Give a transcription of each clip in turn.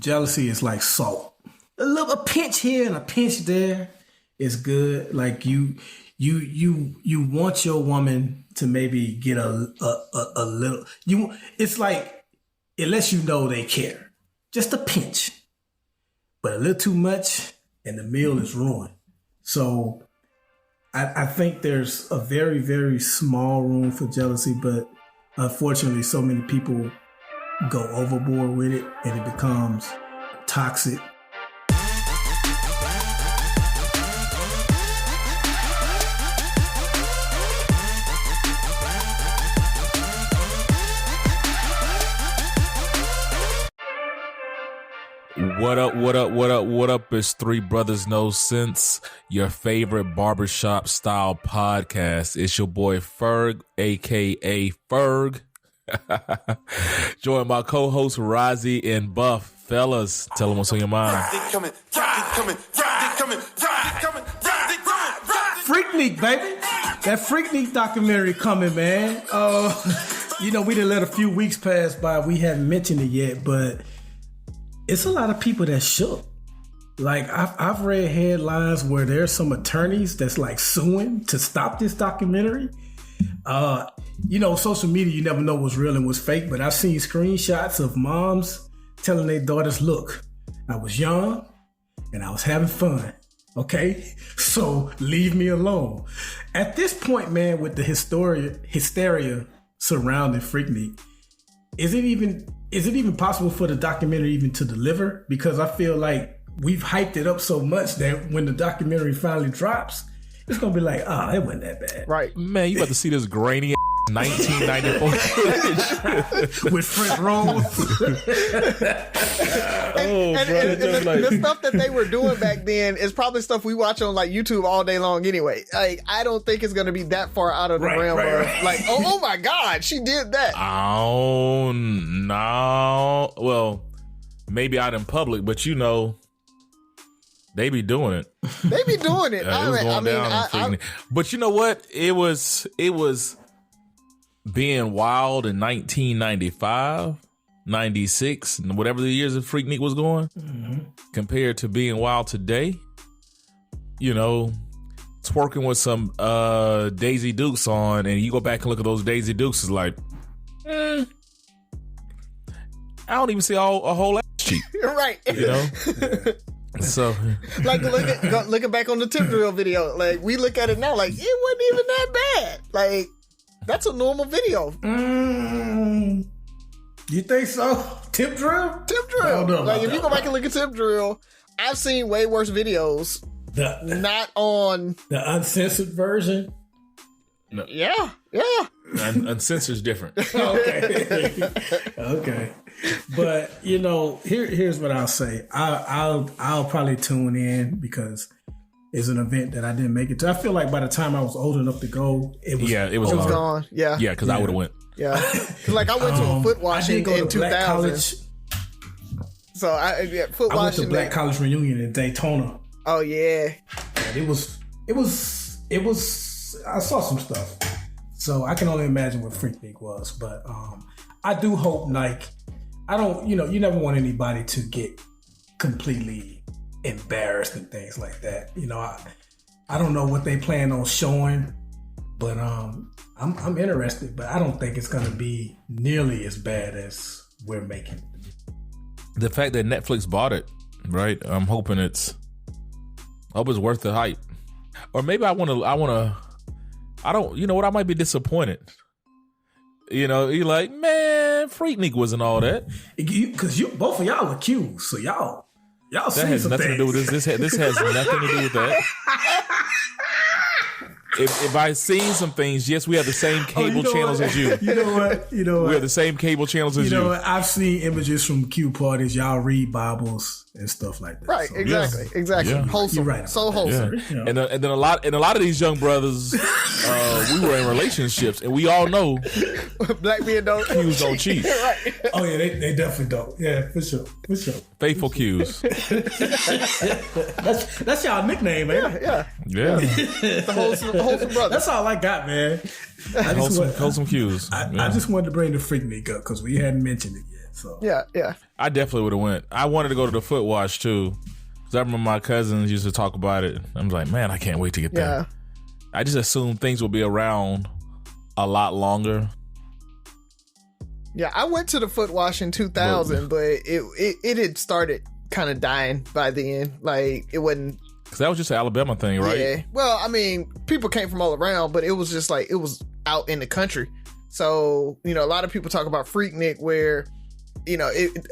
jealousy is like salt. A pinch here and a pinch there is good. Like you want your woman to maybe get a little. It's like it lets you know they care. Just a pinch, but a little too much, and the meal is ruined. So I think there's a very, very small room for jealousy, but unfortunately, so many people go overboard with it, and it becomes toxic. What up? It's Three Brothers No Sense, your favorite barbershop style podcast. It's your boy Ferg, aka Ferg. Join my co-host Rozzy and Buff. Fellas, tell them what's on your mind. Freaknik, baby. That Freaknik documentary coming, man. We done let a few weeks pass by. We haven't mentioned it yet, but it's a lot of people that shook. Like I've read headlines where there's some attorneys that's like suing to stop this documentary. Social media, you never know what's real and what's fake, but I've seen screenshots of moms telling their daughters, look, I was young and I was having fun. Okay, so leave me alone. At this point, man, with the hysteria surrounding Freaknik, is it even possible for the documentary even to deliver? Because I feel like we've hyped it up so much that when the documentary finally drops, it's gonna be like, it wasn't that bad. Right. Man, you about to see this grainy 1994 with French rolls. The stuff that they were doing back then is probably stuff we watch on like YouTube all day long anyway. Like, I don't think it's gonna be that far out of the realm of like, oh my God, she did that. Oh no. Well, maybe out in public, but they be doing it. They be doing it. But you know what? It was being wild in 1995, 96, whatever the years of Freaknik was going, compared to being wild today. Twerking with some Daisy Dukes on, and you go back and look at those Daisy Dukes, it's like, I don't even see a whole ass cheek. Right. So, like, looking back on the tip drill video, like, we look at it now, like, it wasn't even that bad. Like, that's a normal video. You think so? Tip drill? Tip drill. Like, if you go back and look at tip drill, I've seen way worse videos. Not on the uncensored version. No. Yeah. Uncensored is different. Okay. But here's what I'll say. I'll probably tune in because it's an event that I didn't make it to. I feel like by the time I was old enough to go, it was gone. Yeah, because I would have went. Yeah, like I went to a foot washing in 2000. So foot washing. I went to Black College reunion in Daytona. Oh yeah. And it was. I saw some stuff, so I can only imagine what Freaknik was. But I do hope, like, I don't, you never want anybody to get completely embarrassed and things like that. I don't know what they plan on showing, but I'm interested. But I don't think it's going to be nearly as bad as we're making. The fact that Netflix bought it, right? I'm hoping it's worth the hype. Or maybe I don't, you know what? I might be disappointed. You're like, man, Freaknik wasn't all that. Because both of y'all accused, so y'all that seen has some nothing things. to do with this. This has nothing to do with that. If I seen some things, yes, we have the same cable channels as you. You know what? We have the same cable channels as you. You know what? I've seen images from Q parties. Y'all read Bibles and stuff like that. Right? So, exactly. Yeah. Wholesome. You're right. So wholesome. Yeah. And then a lot of these young brothers, we were in relationships, and we all know black men don't cheat. Right. Oh yeah, they definitely don't. Yeah, for sure. Faithful Q's. That's y'all nickname, man. Yeah. The wholesome brother. That's all I got, man. Wholesome Q's. I just wanted to bring the Freaknik up because we hadn't mentioned it yet. So yeah. I definitely would have went. I wanted to go to the foot wash too, because I remember my cousins used to talk about it. I'm like, man, I can't wait to get there. I just assumed things will be around a lot longer. Yeah, I went to the foot wash in 2000, but it had started kind of dying by then. Like, it wasn't. Because that was just an Alabama thing, right? Yeah. Well, I mean, people came from all around, but it was just like, it was out in the country. So, you know, a lot of people talk about Freaknik, where, you know,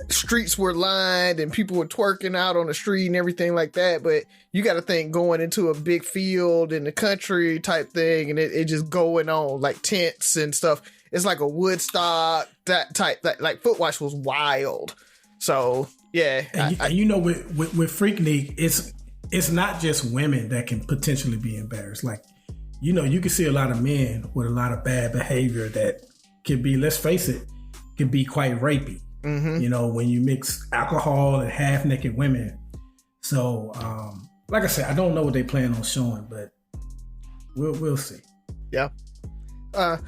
streets were lined and people were twerking out on the street and everything like that. But you got to think going into a big field in the country type thing, and it just going on like tents and stuff. It's like a Woodstock, that type, like foot wash was wild. So yeah. And you know, with Freaknik, it's not just women that can potentially be embarrassed. Like, you know, you can see a lot of men with a lot of bad behavior that can be, let's face it, can be quite rapey. Mm-hmm. You know, when you mix alcohol and half naked women. So, like I said, I don't know what they plan on showing, but we'll see. Yeah.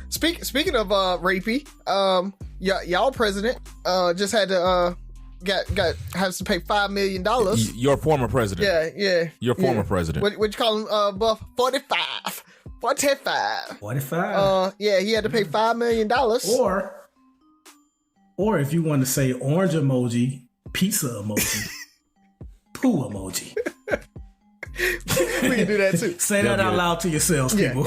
Speaking of rapey, y'all president just had to has to pay $5 million. Your former president. Yeah. Your former president. What you call him? Buff 45. Yeah, he had to pay $5 million. Or if you want to say orange emoji, pizza emoji, poo emoji. We can do that too. Say that out loud to yourselves, people.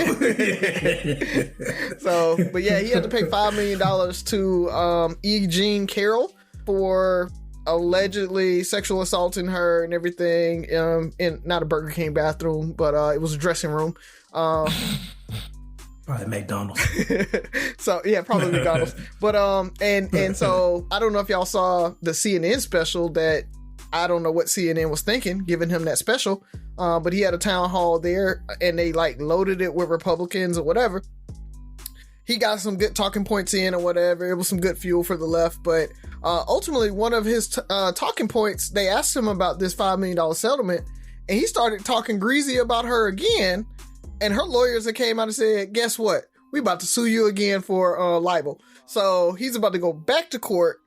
So, but yeah, he had to pay $5 million to E. Jean Carroll for allegedly sexual assaulting her and everything in not a Burger King bathroom, but it was a dressing room. Probably McDonald's. So yeah, probably McDonald's. But and so I don't know if y'all saw the CNN special. That I don't know what CNN was thinking, giving him that special. But he had a town hall there, and they like loaded it with Republicans or whatever. He got some good talking points in or whatever. It was some good fuel for the left. But ultimately, one of his talking points, they asked him about this $5 million settlement, and he started talking greasy about her again. And her lawyers that came out and said, guess what? We about to sue you again for libel. So he's about to go back to court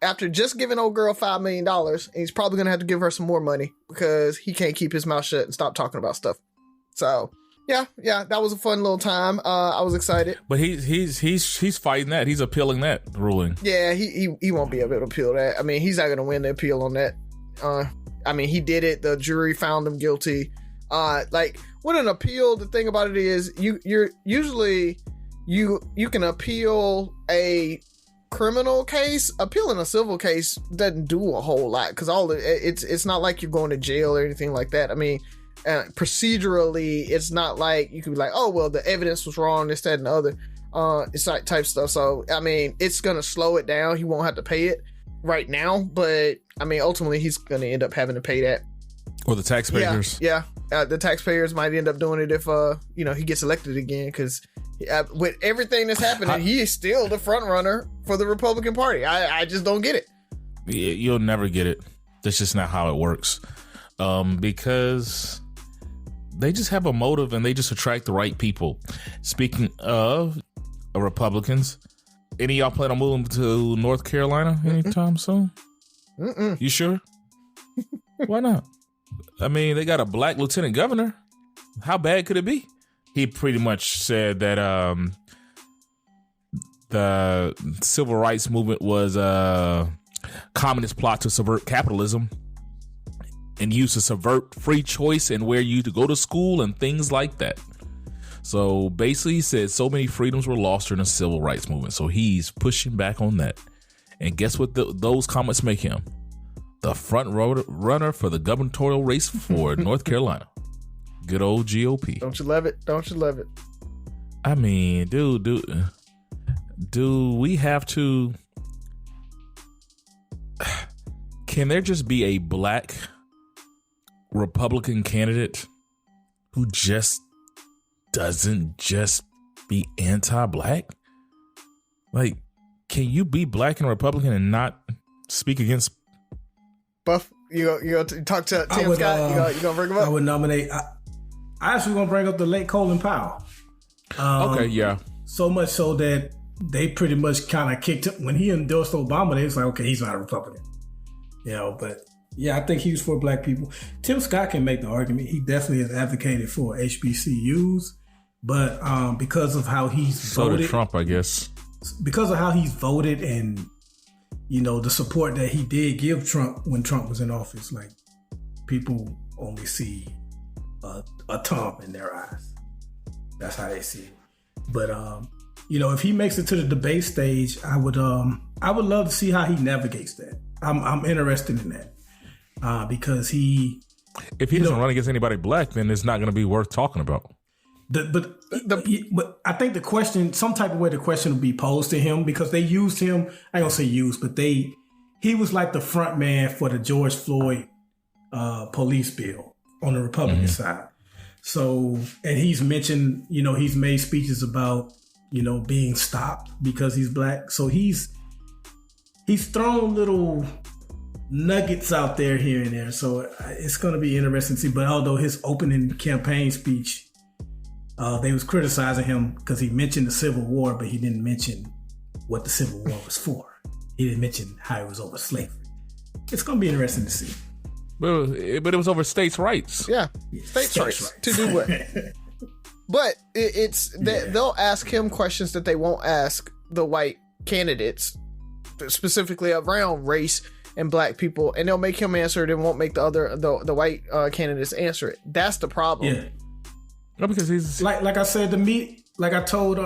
after just giving old girl $5 million. And he's probably going to have to give her some more money because he can't keep his mouth shut and stop talking about stuff. So yeah, that was a fun little time. I was excited. But he's fighting that. He's appealing that ruling. Yeah, he won't be able to appeal that. I mean, he's not going to win the appeal on that. I mean, he did it. The jury found him guilty. Like with an appeal, the thing about it is you're usually you can appeal a criminal case. Appealing a civil case doesn't do a whole lot because it's not like you're going to jail or anything like that. I mean, procedurally, it's not like you could be like, oh well, the evidence was wrong, this, that, and the other. It's like type stuff. So I mean, it's gonna slow it down. He won't have to pay it right now, but I mean, ultimately, he's gonna end up having to pay that. Or the taxpayers. Yeah. The taxpayers might end up doing it if he gets elected again, because with everything that's happening, he is still the front runner for the Republican Party. I just don't get it. You'll never get it. That's just not how it works. Because they just have a motive and they just attract the right people. Speaking of Republicans, any of y'all plan on moving to North Carolina anytime soon? You sure? Why not? I mean, they got a black lieutenant governor. How bad could it be? He pretty much said that the civil rights movement was a communist plot to subvert capitalism and used to subvert free choice and where you to go to school and things like that. So basically, he said so many freedoms were lost during the civil rights movement. So he's pushing back on that. And guess what those comments make him? The front runner for the gubernatorial race for North Carolina. Good old GOP. Don't you love it? Don't you love it? I mean, do we have to... Can there just be a black Republican candidate who just doesn't just be anti-black? Like, can you be black and Republican and not speak against... Buff, you go talk to Tim Scott. You gonna bring him up? I would nominate. I actually gonna bring up the late Colin Powell. Okay, yeah. So much so that they pretty much kind of kicked him when he endorsed Obama. They was like, okay, he's not a Republican, But yeah, I think he was for black people. Tim Scott can make the argument. He definitely has advocated for HBCUs, but because of how he's voted, did Trump, I guess. Because of how he's voted and the support that he did give Trump when Trump was in office, like people only see a Tom in their eyes. That's how they see it. But if he makes it to the debate stage, I would love to see how he navigates that. I'm interested in that because if he doesn't run against anybody black, then it's not going to be worth talking about. But I think the question, some type of way, the question will be posed to him because they used him. I ain't gonna say used, but he was like the front man for the George Floyd police bill on the Republican side. So, and he's mentioned, he's made speeches about, being stopped because he's black. So he's thrown little nuggets out there here and there. So it's going to be interesting to see. But although his opening campaign speech, they was criticizing him because he mentioned the Civil War, but he didn't mention what the Civil War was for. He didn't mention how it was over slavery. It's going to be interesting to see. But it was over states' rights. Yeah, states' rights. To do what? But they'll ask him questions that they won't ask the white candidates, specifically around race and black people, and they'll make him answer it and won't make the white candidates answer it. That's the problem. Yeah. No, because he's like I said, like I told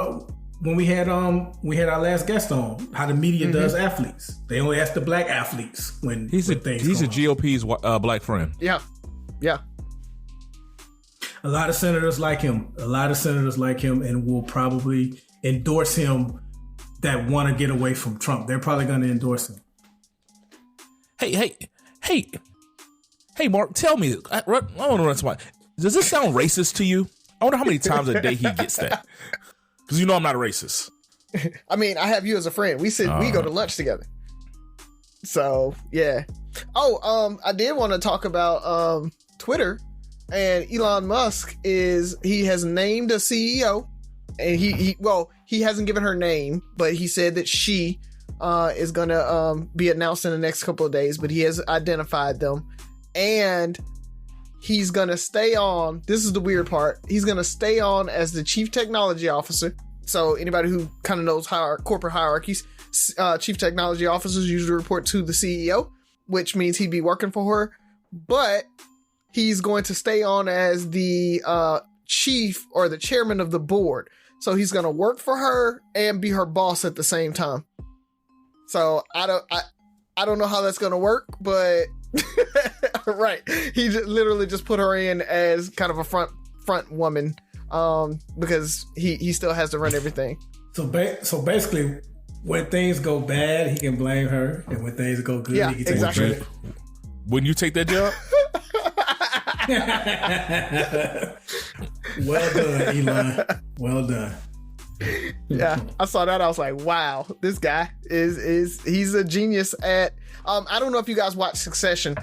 when we had our last guest on, how the media does athletes. They only ask the black athletes when he's a GOP's black friend. Yeah. A lot of senators like him. And will probably endorse him that want to get away from Trump. They're probably going to endorse him. Hey, Mark, tell me. I want to run somebody. Does this sound racist to you? I wonder how many times a day he gets that. Because I'm not a racist. I mean, I have you as a friend. We go to lunch together. So, yeah. Oh, I did want to talk about Twitter. And Elon Musk he has named a CEO. And he hasn't given her name, but he said that she is going to be announced in the next couple of days. But he has identified them. And he's going to stay on. This is the weird part. He's going to stay on as the chief technology officer. So anybody who kind of knows corporate hierarchies, chief technology officers usually report to the CEO, which means he'd be working for her. But he's going to stay on as the chief or the chairman of the board. So he's going to work for her and be her boss at the same time. So I don't know how that's going to work, but right. He literally just put her in as kind of a front woman because he still has to run everything. So basically, when things go bad, he can blame her, and when things go good, he can take exactly. Wouldn't you take that job? Well done, Elon. Well done. Yeah, I saw that. I was like, wow, this guy he's a genius at I don't know if you guys watch Succession,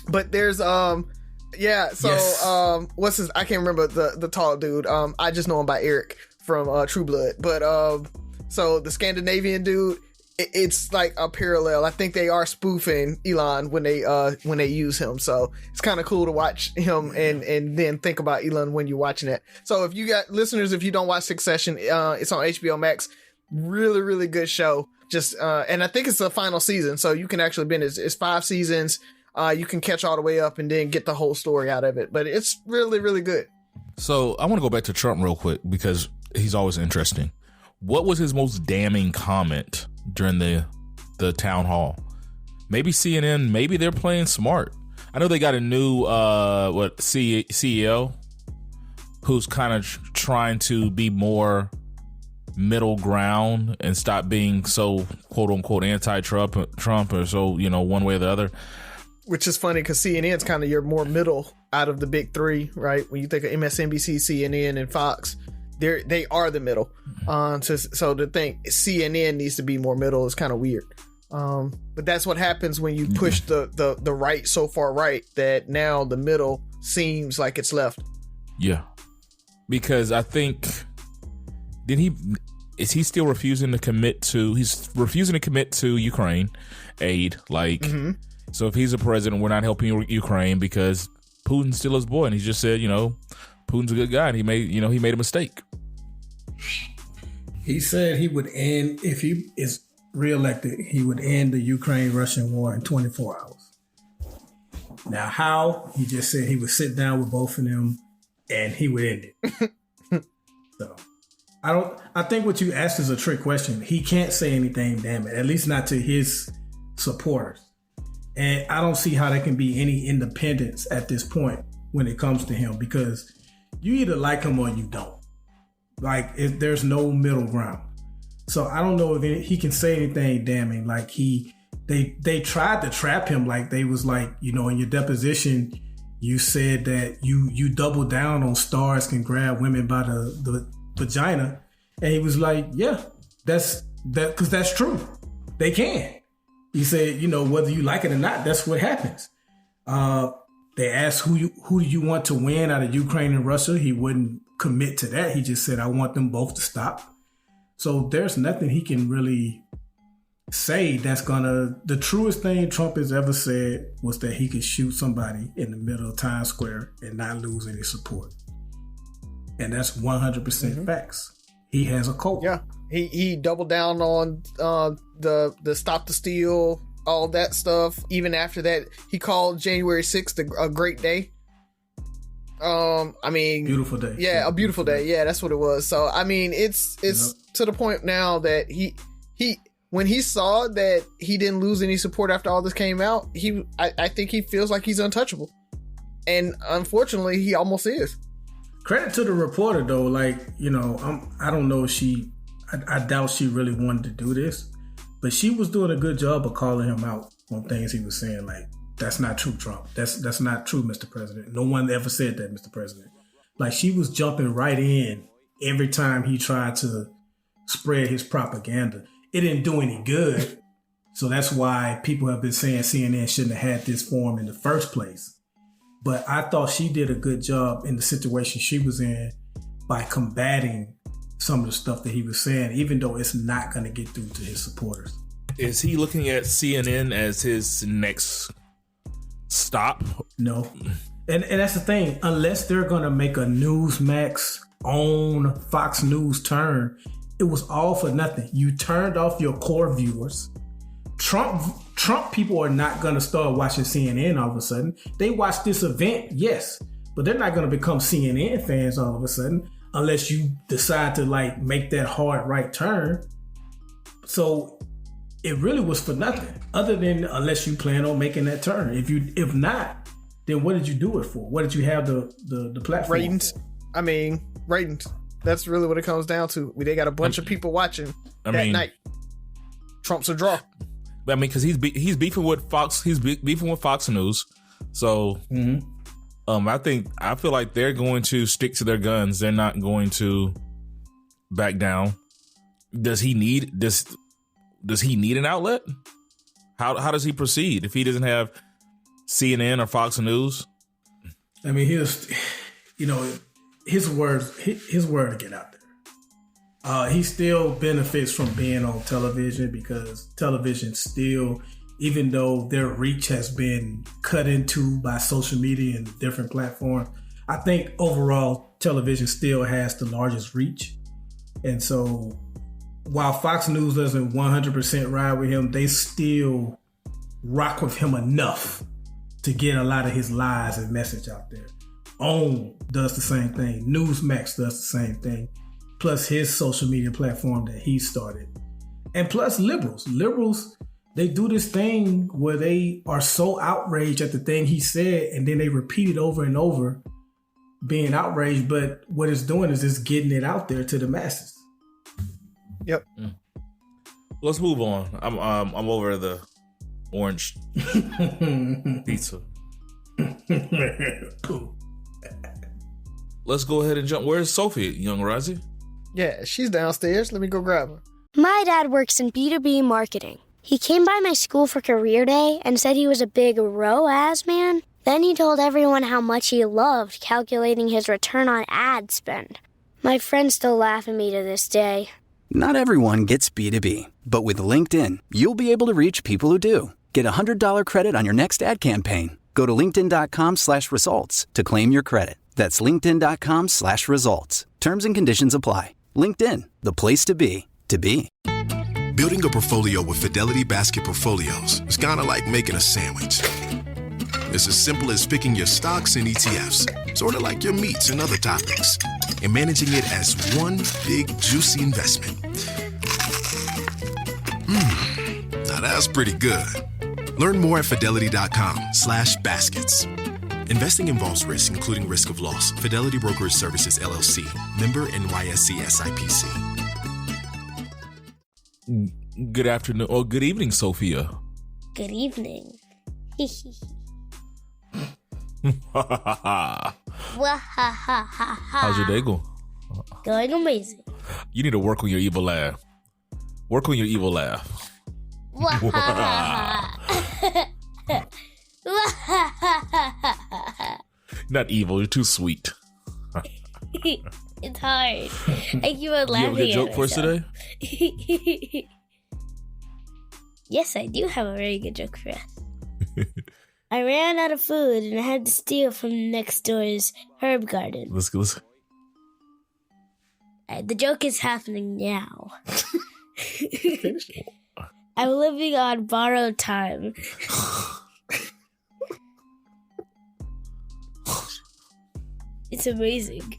but there's what's his, I can't remember the tall dude. I just know him by Eric from True Blood. But so the Scandinavian dude, it's like a parallel. I think they are spoofing Elon when they use him. So it's kind of cool to watch him and then think about Elon when you're watching it. So if you got listeners, if you don't watch Succession, it's on HBO Max. Really, really good show. Just and I think it's the final season, so you can actually it's 5 seasons. You can catch all the way up and then get the whole story out of it. But it's really, really good. So I want to go back to Trump real quick because he's always interesting. What was his most damning comment during the town hall? Maybe CNN, maybe they're playing smart. I know they got a new CEO who's kind of trying to be more middle ground and stop being so quote unquote anti-Trump or so, one way or the other. Which is funny because CNN's kind of your more middle out of the big three, right? When you think of MSNBC, CNN, and Fox, they are the middle. So to think CNN needs to be more middle is kind of weird. But that's what happens when you push the right so far right that now the middle seems like it's left. Yeah, because I think is he still refusing to commit to? He's refusing to commit to Ukraine aid. Like, so if he's a president, we're not helping Ukraine because Putin's still his boy, and he just said, Putin's a good guy, and he made a mistake. He said he would end, if he is reelected, he would end the Ukraine-Russian war in 24 hours. Now, how? He just said he would sit down with both of them and he would end it. So, I think what you asked is a trick question. He can't say anything, damn it, at least not to his supporters. And I don't see how there can be any independence at this point when it comes to him, because you either like him or you don't. Like, there's no middle ground. So I don't know if he can say anything damning. Like they tried to trap him. Like they was like, in your deposition, you said that you double down on stars can grab women by the vagina. And he was like, yeah, because that's true. They can. He said, whether you like it or not, that's what happens. They asked who do you want to win out of Ukraine and Russia. He wouldn't commit to that. He just said, I want them both to stop. So there's nothing he can really say that's the truest thing Trump has ever said was that he could shoot somebody in the middle of Times Square and not lose any support. And that's 100% facts. He has a cult. Yeah. He doubled down on the stop the steal, all that stuff. Even after that, he called January 6th a great day. Beautiful day. Yeah, a beautiful day. Yeah, that's what it was. So it's to the point now that he when he saw that he didn't lose any support after all this came out, I think he feels like he's untouchable, and unfortunately, he almost is. Credit to the reporter though. Like I don't know if I doubt she really wanted to do this, but she was doing a good job of calling him out on things he was saying. Like, that's not true, Trump. That's not true, Mr. President. No one ever said that, Mr. President. Like, she was jumping right in every time he tried to spread his propaganda. It didn't do any good. So that's why people have been saying CNN shouldn't have had this forum in the first place. But I thought she did a good job in the situation she was in by combating some of the stuff that he was saying, even though it's not going to get through to his supporters. Is he looking at CNN as his next stop? No. And that's the thing. Unless they're going to make a Newsmax own Fox News turn, it was all for nothing. You turned off your core viewers. Trump people are not going to start watching CNN all of a sudden. They watch this event, yes, but they're not going to become CNN fans all of a sudden unless you decide to make that hard right turn. So it really was for nothing, other than unless you plan on making that turn. If not, then what did you do it for? What did you have the platform ratings for? Ratings. That's really what it comes down to. They got a bunch of people watching that night. Trump's a draw. Because he's beefing with Fox. He's beefing with Fox News. So I feel like they're going to stick to their guns. They're not going to back down. Does he need an outlet? How does he proceed if he doesn't have CNN or Fox News? I mean, his word to get out there. He still benefits from being on television because television still, even though their reach has been cut into by social media and different platforms, I think overall television still has the largest reach. And so while Fox News doesn't 100% ride with him, they still rock with him enough to get a lot of his lies and message out there. OWN does the same thing. Newsmax does the same thing. Plus his social media platform that he started. And plus liberals. Liberals, they do this thing where they are so outraged at the thing he said and then they repeat it over and over, being outraged. But what it's doing is just getting it out there to the masses. Yep. Let's move on. I'm over the orange pizza. Cool. Let's go ahead and jump. Where's Sophie, young Razi? Yeah, she's downstairs. Let me go grab her. My dad works in B2B marketing. He came by my school for career day and said he was a big ROAS man. Then he told everyone how much he loved calculating his return on ad spend. My friends still laugh at me to this day. Not everyone gets B2B, but with LinkedIn, you'll be able to reach people who do. Get a $100 credit on your next ad campaign. Go to linkedin.com/results to claim your credit. That's linkedin.com/results. Terms and conditions apply. LinkedIn, the place to be, to be. Building a portfolio with Fidelity Basket Portfolios is kind of like making a sandwich. It's as simple as picking your stocks and ETFs, sort of like your meats and other toppings, and managing it as one big, juicy investment. Now that's pretty good. Learn more at fidelity.com/baskets. Investing involves risk, including risk of loss. Fidelity Brokerage Services, LLC. Member NYSE SIPC. Good afternoon or good evening, Sophia. Good evening. How's your day going? Going amazing. You need to work on your evil laugh. Work on your evil laugh. Not evil, you're too sweet. It's hard. I keep on laughing. You have a good joke for us today? Yes, I do have a very good joke for us. I ran out of food and I had to steal from next door's herb garden. Let's go. The joke is happening now. I'm living on borrowed time. It's amazing.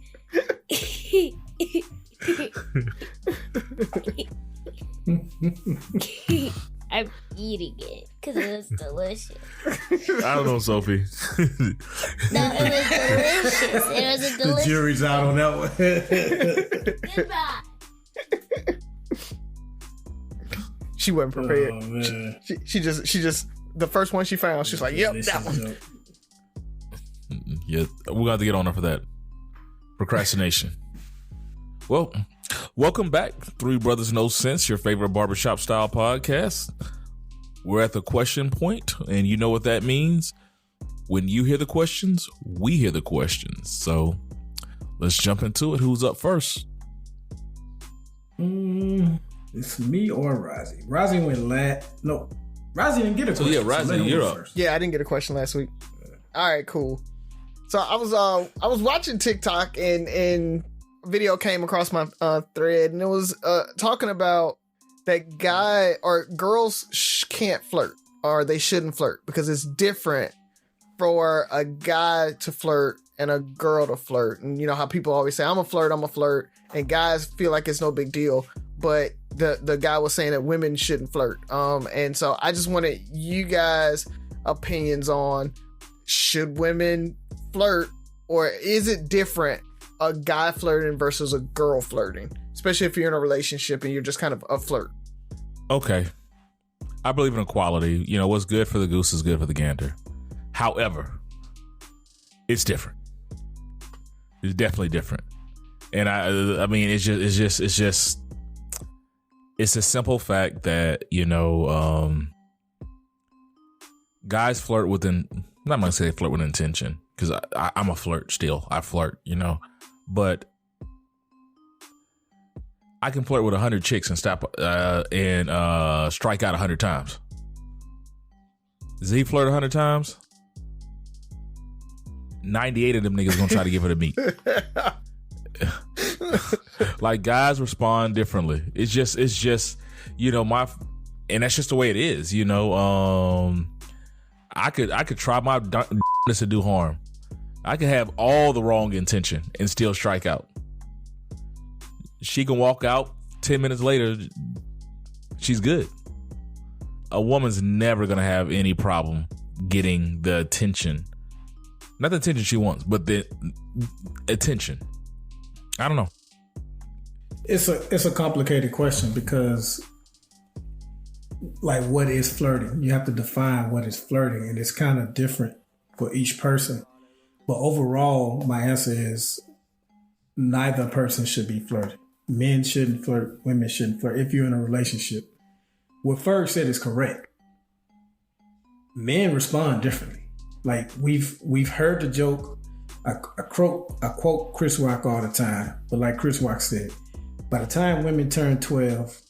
I'm eating it because it was delicious. I don't know, Sophie. No, it was delicious. It was a The delicious. jury's out on that one. Goodbye. She wasn't prepared. Oh, man. She just the first one she found, she's like, "Yep, that one." Yeah, we got to get on her for that. Procrastination. Well, welcome back. Three Brothers No Sense, your favorite barbershop style podcast. We're at the question point, and you know what that means. When you hear the questions, we hear the questions. So let's jump into it. Who's up first? It's me or Rozzy. Rozzy went last. No, Rozzy didn't get a question. yeah, Rozzy, let him you're go up. first. Yeah, I didn't get a question last week. All right, cool. So I was watching TikTok and a video came across my thread, and it was talking about that guy or girls can't flirt, or they shouldn't flirt because it's different for a guy to flirt and a girl to flirt. And you know how people always say, I'm a flirt, and guys feel like it's no big deal. But the guy was saying that women shouldn't flirt. And so I just wanted you guys' opinions on, should women flirt, or is it different, a guy flirting versus a girl flirting, especially if you're in a relationship and you're just kind of a flirt? Okay. I believe in equality. You know, what's good for the goose is good for the gander. However, it's different. It's definitely different. And I mean, it's a simple fact that, you know, guys flirt with I'm not going to say flirt with intention, because I'm a flirt still. I flirt, you know, but I can flirt with 100 chicks and strike out 100 times. Does he flirt 100 times? 98 of them niggas gonna try to give her the meat. Like, guys respond differently. It's just, you know, and that's just the way it is, you know. I could try my darndest to do harm. I could have all the wrong intention and still strike out. She can walk out 10 minutes later, she's good. A woman's never gonna have any problem getting the attention. Not the attention she wants, but the attention. I don't know. It's a complicated question because, like, what is flirting? You have to define what is flirting, and it's kind of different for each person. But overall, my answer is neither person should be flirting. Men shouldn't flirt. Women shouldn't flirt. If you're in a relationship, what Ferg said is correct. Men respond differently. Like, we've heard the joke. I quote Chris Rock all the time, but like Chris Rock said, By the time women turn 12,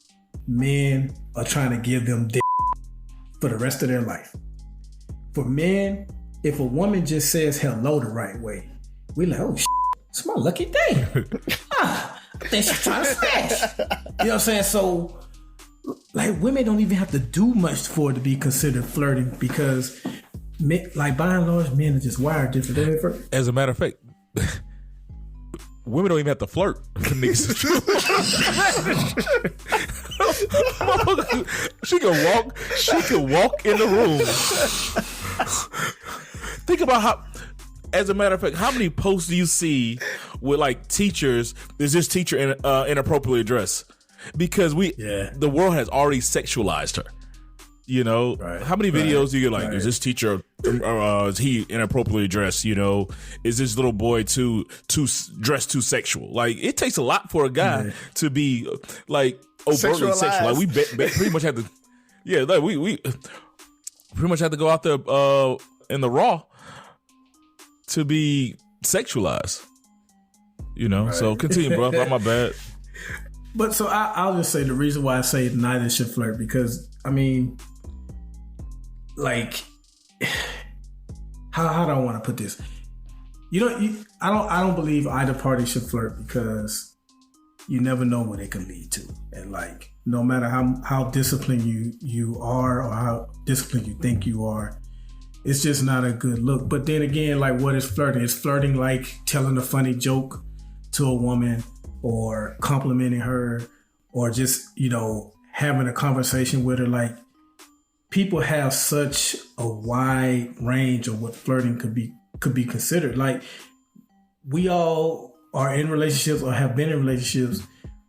men are trying to give them dick for the rest of their life. For men, if a woman just says hello the right way, we like, oh, it's my lucky day. I think she's trying to smash. You know what I'm saying? So, like, women don't even have to do much for it to be considered flirting because, men, like, by and large, men are just wired different. As a matter of fact, women don't even have to flirt. She can walk in the room. Think about how, as a matter of fact, how many posts do you see with like teachers? Is this teacher inappropriately dressed? Because the world has already sexualized her. You know, how many videos do you get like, is this teacher, is he inappropriately dressed? You know, is this little boy too dressed too sexual? Like, it takes a lot for a guy to be like overtly sexual. Like, we pretty much have to, like we pretty much have to go out there in the raw to be sexualized. You know, so continue, bro. My bad. But so I'll just say the reason why I say neither should flirt, because I mean, like, how do I want to put this? I don't believe either party should flirt, because you never know what it can lead to, and like, no matter how disciplined you are or how disciplined you think you are, it's just not a good look. But then again, like, what is flirting? Is flirting like telling a funny joke to a woman, or complimenting her, or just, having a conversation with her? Like, people have such a wide range of what flirting could be considered. Like, we all are in relationships or have been in relationships.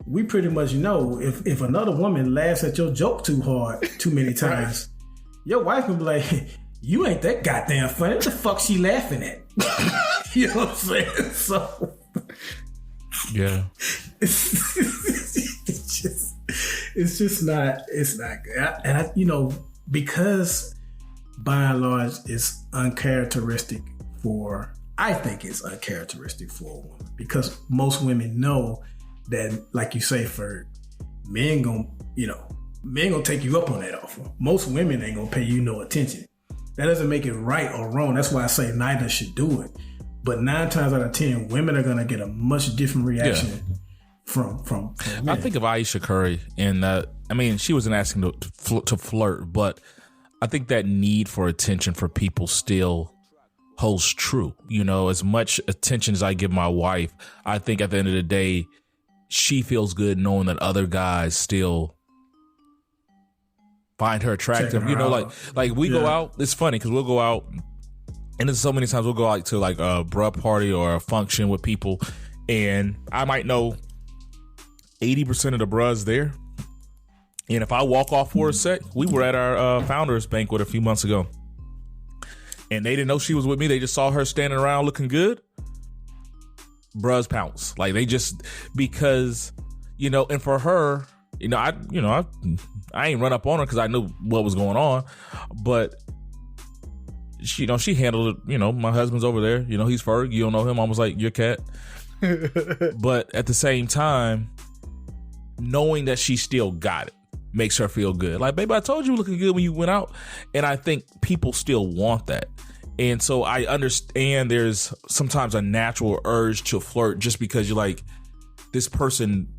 We pretty much know if another woman laughs at your joke too hard, too many times, your wife will be like, you ain't that goddamn funny. What the fuck she laughing at? You know what I'm saying? So, yeah. It's just not good. And because by and large it's uncharacteristic I think it's uncharacteristic for a woman, because most women know that, like you say, for men gonna take you up on that offer. Most women ain't gonna pay you no attention. That doesn't make it right or wrong. That's why I say neither should do it. But 9 times out of 10, women are gonna get a much different reaction from men. I think of Aisha Curry, and she wasn't asking to flirt, but I think that need for attention for people still holds true. As much attention as I give my wife, I think at the end of the day, she feels good knowing that other guys still find her attractive. Like we go out. It's funny because we'll go out, and there's so many times we'll go out to like a bruh party or a function with people, and I might know 80% of the bruhs there. And if I walk off for a sec, we were at our founders banquet a few months ago, and they didn't know she was with me. They just saw her standing around looking good. Bruhs pounce. Like, they just, because, and for her, I ain't run up on her because I knew what was going on, but she handled it. My husband's over there, he's Ferg. You don't know him. I was like, your cat. But at the same time, knowing that she still got it makes her feel good. Like, baby, I told you looking good when you went out. And I think people still want that. And so I understand there's sometimes a natural urge to flirt just because you're like, this person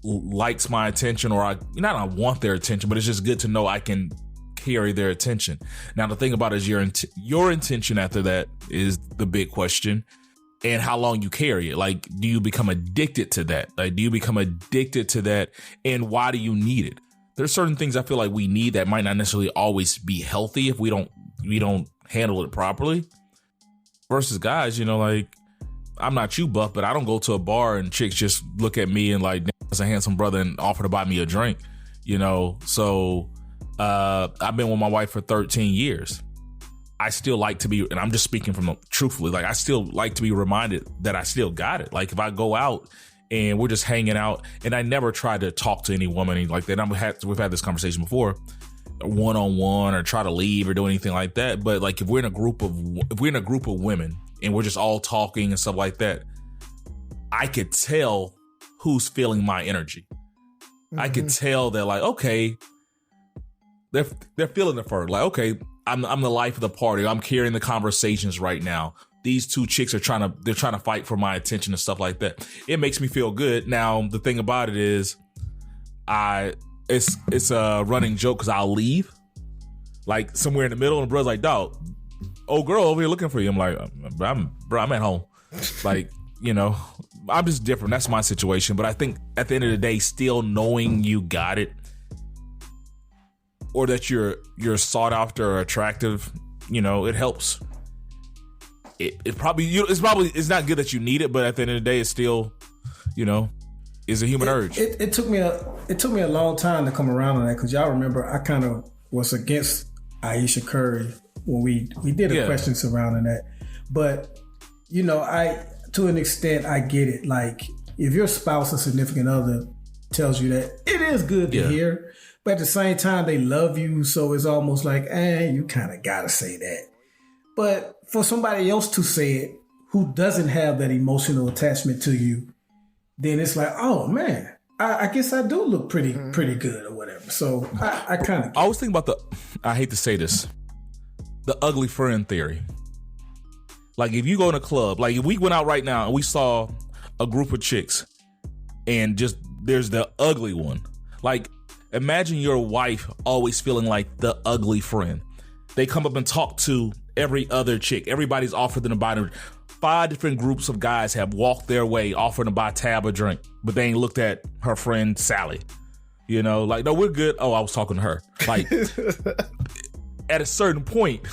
likes my attention, or I want their attention, but it's just good to know I can carry their attention. Now, the thing about it is your intention after that is the big question, and how long you carry it. Like, do you become addicted to that? And why do you need it? There's certain things I feel like we need that might not necessarily always be healthy if we don't handle it properly. Versus guys, like, I'm not you, Buff, but I don't go to a bar and chicks just look at me and like, that's a handsome brother, and offer to buy me a drink. So I've been with my wife for 13 years. I still like to be, and I'm just speaking from truthfully, like, I still like to be reminded that I still got it. Like, if I go out and we're just hanging out, and I never try to talk to any woman like that. We've had this conversation before, one-on-one, or try to leave or do anything like that. But like, if we're in a group of women and we're just all talking and stuff like that, I could tell who's feeling my energy. I could tell that, like, okay, they're feeling the Ferg. Like, okay, I'm the life of the party. I'm carrying the conversations right now. These two chicks are trying to fight for my attention and stuff like that. It makes me feel good. Now, the thing about it is, it's a running joke because I'll leave like somewhere in the middle, and the brother's like, dog, old girl over here looking for you. I'm like, I'm at home. Like, you know, I'm just different. That's my situation. But I think at the end of the day, still knowing you got it, or that you're sought after or attractive, you know, it helps. It's not good that you need it, but at the end of the day, it's still, you know, is a human urge. It took me a long time to come around on that, because y'all remember I kind of was against Aisha Curry when we did a question surrounding that. But, you know, to an extent, I get it. Like, if your spouse or significant other tells you that, it is good to hear. But at the same time, they love you, so it's almost like, you kind of got to say that. But for somebody else to say it who doesn't have that emotional attachment to you, then it's like, oh, man, I guess I do look pretty good or whatever. So I kind of... I was thinking about I hate to say this, the ugly friend theory. Like, if you go in a club, like if we went out right now and we saw a group of chicks and just there's the ugly one. Like, imagine your wife always feeling like the ugly friend. They come up and talk to every other chick. Everybody's offered them to buy them. 5 different groups of guys have walked their way, offering to buy Tab a drink, but they ain't looked at her friend Sally. You know, like, no, we're good. Oh, I was talking to her. Like, at a certain point,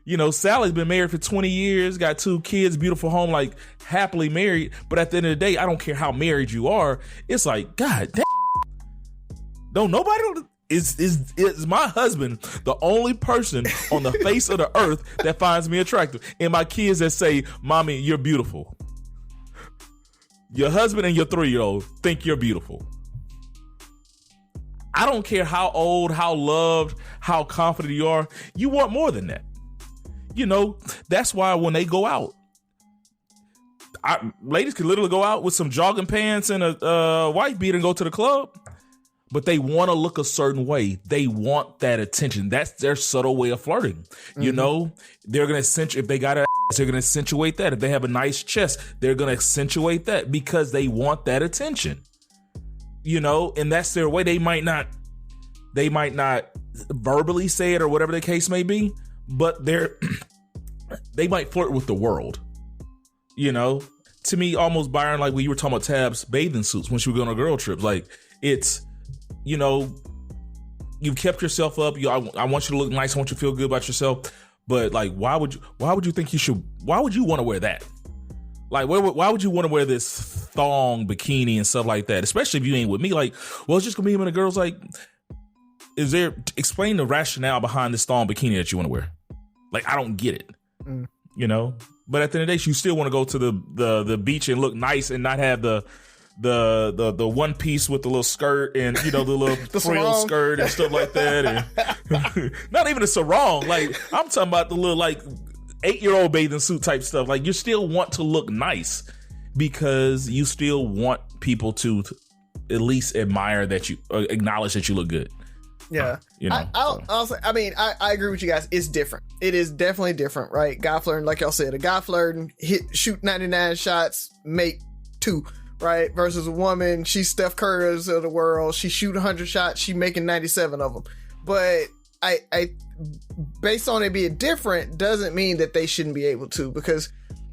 you know, Sally's been married for 20 years, got 2 kids, beautiful home, like happily married. But at the end of the day, I don't care how married you are. It's like, God damn. Don't nobody is my husband the only person on the face of the earth that finds me attractive? And my kids that say, Mommy, you're beautiful. Your husband and your 3-year-old think you're beautiful. I don't care how old, how loved, how confident you are. You want more than that. You know, that's why when they go out, ladies can literally go out with some jogging pants and a white beater and go to the club. But they want to look a certain way. They want that attention. That's their subtle way of flirting. You know, they're going to accentuate, if they got an ass, they're going to accentuate that. If they have a nice chest, they're going to accentuate that because they want that attention. You know, and that's their way. They might not verbally say it or whatever the case may be, but they might flirt with the world. You know, to me, almost Byron, like when you were talking about Tab's bathing suits when she was going on girl trips, like it's, you know, you've kept yourself up. I want you to look nice. I want you to feel good about yourself. But like, why would you think you should? Why would you want to wear that? Like, why would you want to wear this thong bikini and stuff like that? Especially if you ain't with me. Like, well, it's just gonna be him and the girls. Like, explain the rationale behind this thong bikini that you want to wear? Like, I don't get it. You know. But at the end of the day, you still want to go to the beach and look nice and not have the one piece with the little skirt and, you know, the little frill skirt and stuff like that, and not even a sarong. Like, I'm talking about the little like 8-year-old bathing suit type stuff. Like, you still want to look nice because you still want people to at least admire that you acknowledge that you look good. Yeah, you know. I agree with you guys. It's different. It is definitely different, right? Guy flirting, like y'all said, a guy flirting, shoot 99 shots, make 2. Right, versus a woman, she's Steph Curry's of the world. She shoot 100 shots, she making 97 of them. But I based on it being different, doesn't mean that they shouldn't be able to. Because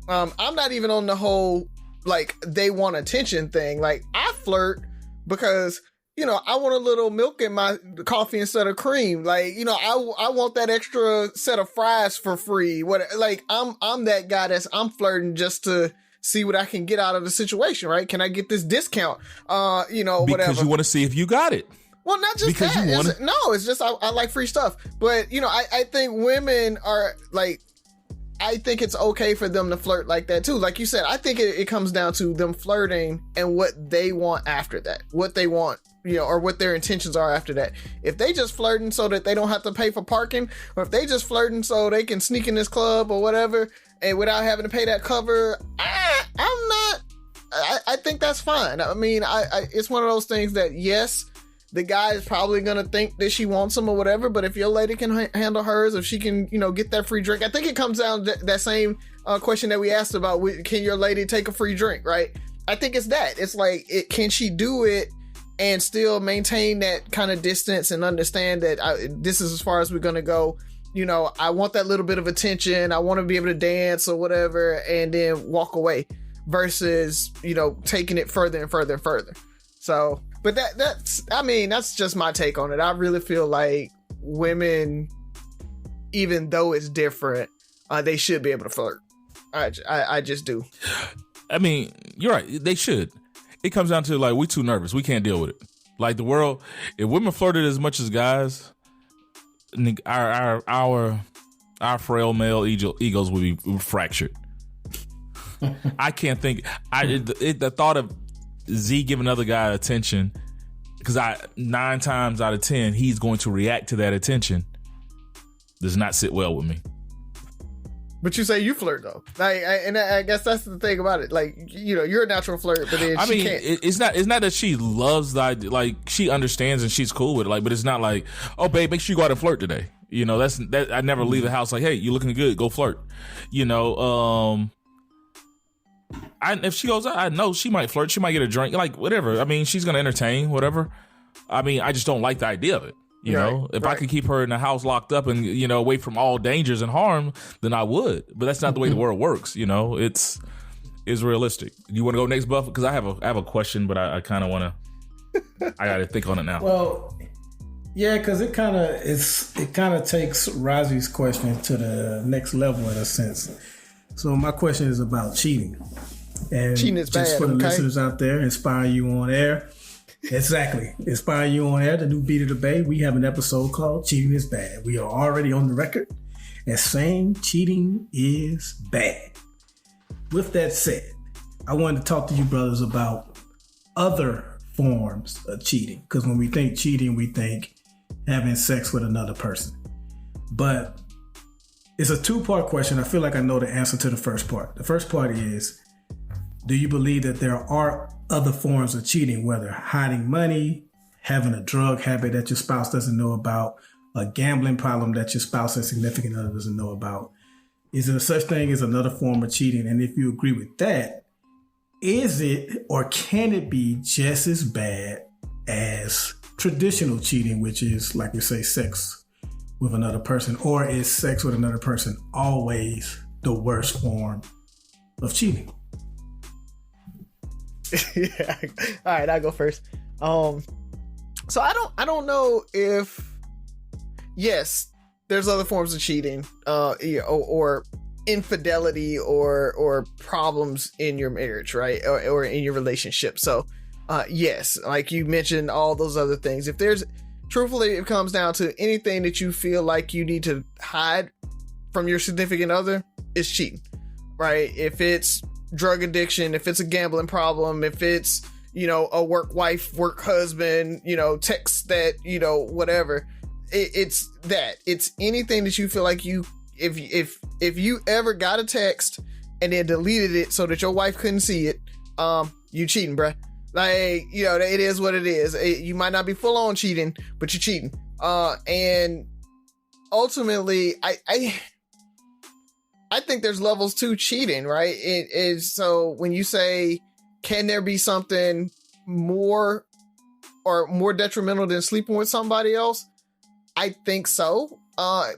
I'm not even on the whole like they want attention thing. Like, I flirt because, you know, I want a little milk in my coffee instead of cream. Like, you know, I want that extra set of fries for free. Like, I'm that guy I'm flirting just to see what I can get out of the situation, right? Can I get this discount? You know, whatever. Because you want to see if you got it. Well, not just because that. No, it's just I like free stuff. But, you know, I think women are like, I think it's okay for them to flirt like that too. Like you said, I think it comes down to them flirting and what they want after that. What they want, you know, or what their intentions are after that. If they just flirting so that they don't have to pay for parking, or if they just flirting so they can sneak in this club or whatever, and without having to pay that cover, I think that's fine. I mean, it's one of those things that, yes, the guy is probably going to think that she wants him or whatever, but if your lady can handle hers, if she can, get that free drink, I think it comes down to that same question that we asked about, can your lady take a free drink, right? I think it's that. It's like, can she do it and still maintain that kind of distance and understand that this is as far as we're going to go. I want that little bit of attention. I want to be able to dance or whatever, and then walk away versus, taking it further and further and further. So, but that's just my take on it. I really feel like women, even though it's different, they should be able to flirt. I just do. I mean, you're right. They should. It comes down to like, we too nervous. We can't deal with it. Like the world, if women flirted as much as guys, our frail male egos would be fractured. I can't think. The thought of Z giving another guy attention, because 9 times out of 10 he's going to react to that attention, does not sit well with me. But you say you flirt though, and I guess that's the thing about it. Like, you're a natural flirt, but then she can't. It's not that she loves the idea. Like, she understands and she's cool with it. Like, but it's not like, oh babe, make sure you go out and flirt today. That I never leave the house like, hey, you looking good, go flirt. If she goes out, I know she might flirt. She might get a drink, like whatever. I mean, she's gonna entertain whatever. I mean, I just don't like the idea of it. If I could keep her in the house locked up and, away from all dangers and harm, then I would. But that's not the way the world works. It's realistic. You want to go next, Buff? Because I have a question, but I kind of want to. I got to think on it now. Well, yeah, because it kind of takes Razi's question to the next level in a sense. So my question is about cheating, and cheating is just bad, for the okay? listeners out there, inspire you on air. Exactly. Inspire You on Air, the new Beat of the Bay. We have an episode called Cheating is Bad. We are already on the record as saying cheating is bad. With that said, I wanted to talk to you brothers about other forms of cheating. Because when we think cheating, we think having sex with another person. But it's a 2-part question. I feel like I know the answer to the first part. The first part is, do you believe that there are other forms of cheating, whether hiding money, having a drug habit that your spouse doesn't know about, a gambling problem that your spouse and significant other doesn't know about? Is there such thing as another form of cheating? And if you agree with that, is it or can it be just as bad as traditional cheating, which is, like we say, sex with another person? Or is sex with another person always the worst form of cheating? Yeah. All right, I'll go first. So I don't know if, yes, there's other forms of cheating, or infidelity or problems in your marriage, right? Or in your relationship. So, yes, like you mentioned, all those other things. If there's, truthfully, it comes down to anything that you feel like you need to hide from your significant other, is cheating, right? If it's drug addiction, if it's a gambling problem, if it's, a work wife, work husband, text that, whatever, it's that. It's anything that you feel like if you ever got a text and then deleted it so that your wife couldn't see it, you cheating, bruh. Like, it is what it is. You might not be full on cheating, but you're cheating. And ultimately, I think there's levels to cheating, right? It is, so when you say, can there be something more detrimental than sleeping with somebody else? I think so,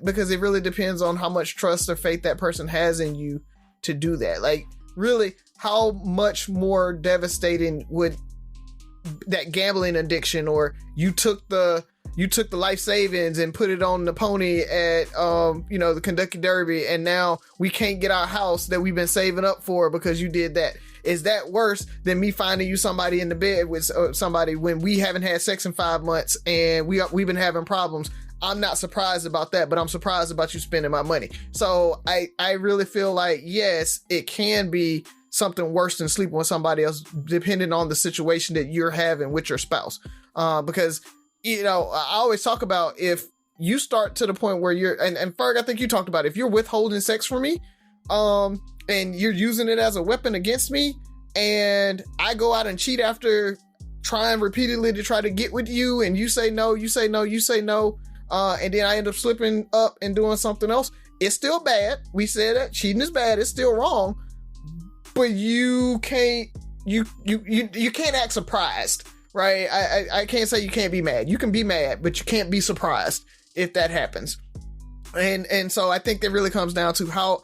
because it really depends on how much trust or faith that person has in you to do that. Like, really, how much more devastating would that gambling addiction, or you took the life savings and put it on the pony at, the Kentucky Derby, and now we can't get our house that we've been saving up for because you did that. Is that worse than me finding you somebody in the bed with somebody when we haven't had sex in 5 months and we've been having problems? I'm not surprised about that, but I'm surprised about you spending my money. So I really feel like, yes, it can be something worse than sleeping with somebody else, depending on the situation that you're having with your spouse. Because, I always talk about, if you start to the point where you're, and Ferg, I think you talked about it, if you're withholding sex from me, and you're using it as a weapon against me, and I go out and cheat after trying repeatedly to try to get with you, and you say no, you say no, you say no, and then I end up slipping up and doing something else, it's still bad. We said that cheating is bad. It's still wrong, but you can't act surprised, right? I can't say you can't be mad. You can be mad, but you can't be surprised if that happens. And so I think that really comes down to how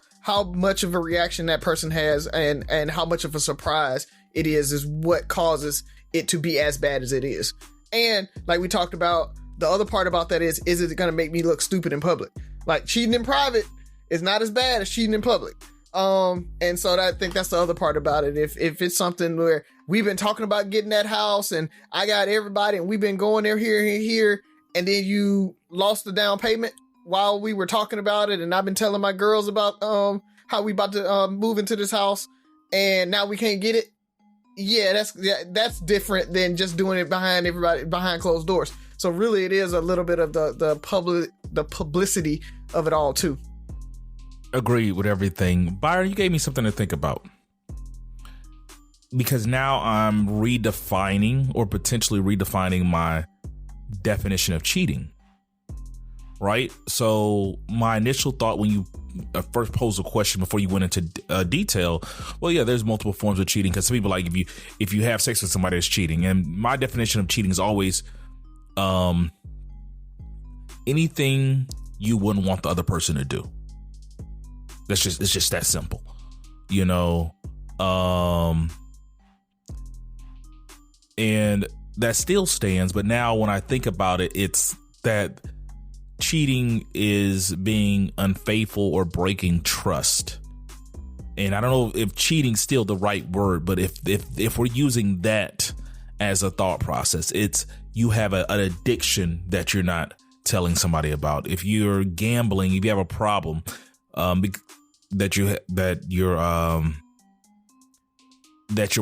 much of a reaction that person has and how much of a surprise it is what causes it to be as bad as it is. And like we talked about, the other part about that is it going to make me look stupid in public? Like, cheating in private is not as bad as cheating in public. And so I think that's the other part about it. If it's something where we've been talking about getting that house and I got everybody and we've been going there, here, and then you lost the down payment while we were talking about it, and I've been telling my girls about how we about to move into this house, and now we can't get it. Yeah, that's different than just doing it behind closed doors. So really, it is a little bit of the publicity of it all too. Agreed with everything. Byron, you gave me something to think about, because now I'm redefining or potentially redefining my definition of cheating. Right? So my initial thought when you first posed a question before you went into detail, well, yeah, there's multiple forms of cheating, because some people, like, if you have sex with somebody, it's cheating. And my definition of cheating is always anything you wouldn't want the other person to do. It's just that simple, you know. And that still stands, but now when I think about it, it's that cheating is being unfaithful or breaking trust. And I don't know if cheating's still the right word, but if we're using that as a thought process, it's you have an addiction that you're not telling somebody about. If you're gambling, if you have a problem that you're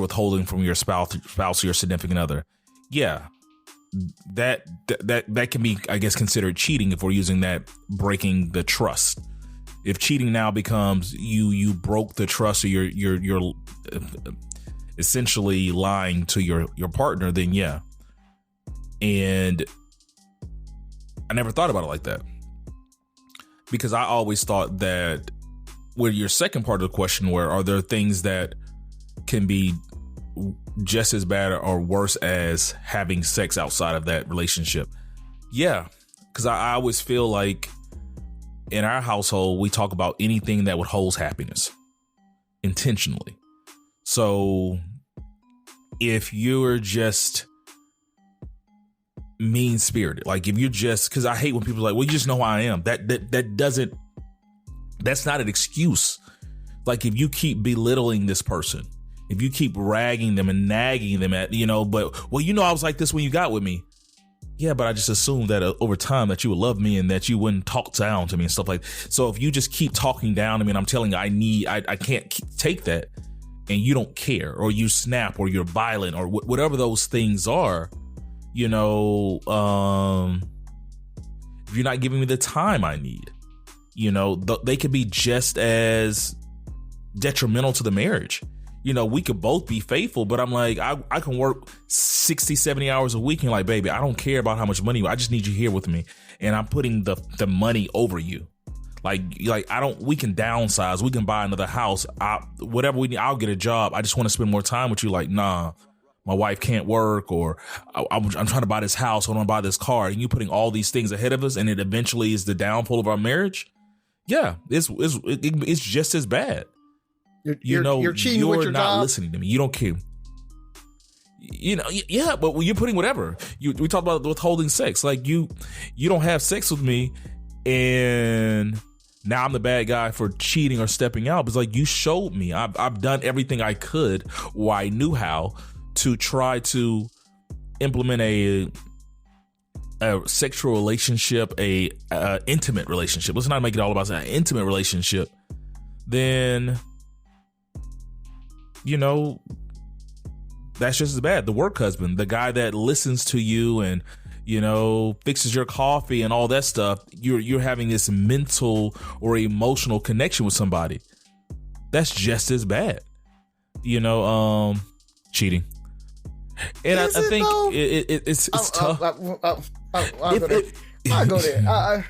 withholding from your spouse or your significant other, yeah, that can be, I guess, considered cheating if we're using that breaking the trust. If cheating now becomes you broke the trust, or you're essentially lying to your partner, then yeah. And I never thought about it like that, because I always thought that with your second part of the question, where are there things that can be just as bad or worse as having sex outside of that relationship? Yeah, because I always feel like in our household, we talk about anything that withholds happiness intentionally. So if you're just mean spirited, like if you're just, because I hate when people are like, well, you just know who I am. That's not an excuse. Like, if you keep belittling this person, if you keep ragging them and nagging them at, but, well, I was like this when you got with me. Yeah, but I just assumed that over time that you would love me and that you wouldn't talk down to me and stuff like that. So if you just keep talking down to me and I'm telling you I can't take that, and you don't care, or you snap, or you're violent, or whatever those things are, if you're not giving me the time I need, they could be just as detrimental to the marriage. We could both be faithful, but I'm like, I can work 60, 70 hours a week. And like, baby, I don't care about how much money. I just need you here with me. And I'm putting the money over you. Like we can downsize. We can buy another house. Whatever we need, I'll get a job. I just want to spend more time with you. Like, nah, my wife can't work, or I'm trying to buy this house. I want to buy this car. And you putting all these things ahead of us, and it eventually is the downfall of our marriage. Yeah, it's just as bad. You're cheating with your not job. Listening to me. You don't care. Yeah, but you're putting whatever. We talked about withholding sex. Like, you don't have sex with me, and now I'm the bad guy for cheating or stepping out. It's like, you showed me. I've done everything I could, or I knew how, to try to implement a sexual relationship, a intimate relationship. Let's not make it all about an intimate relationship. Then, that's just as bad. The work husband, the guy that listens to you and, fixes your coffee and all that stuff. You're having this mental or emotional connection with somebody. That's just as bad. cheating. And I think it's tough. I'll go there.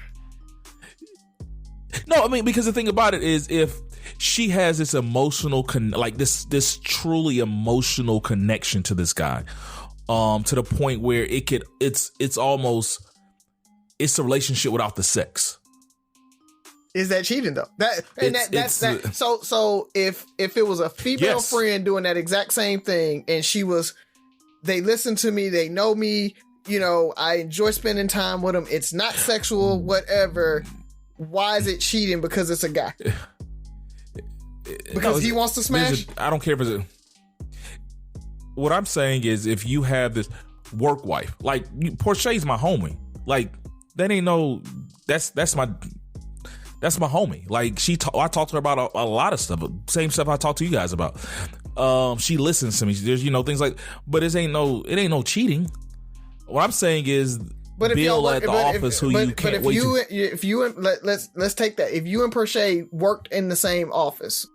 No, I mean, because the thing about it is, if she has this emotional this truly emotional connection to this guy, to the point where it's almost a relationship without the sex. Is that cheating though? So if it was a female friend doing that exact same thing, and they listen to me, they know me, I enjoy spending time with them. It's not sexual, whatever. Why is it cheating? Because it's a guy. Because he wants to smash. I don't care if it's. What I'm saying is, if you have this work wife, like Portia's my homie, like that ain't no. That's my homie. Like I talk to her about a lot of stuff. Same stuff I talk to you guys about. She listens to me. There's things like, but it ain't no cheating. What I'm saying is, but Bill at the office who you can't wait to. If you let's take that. If you and Portia worked in the same office,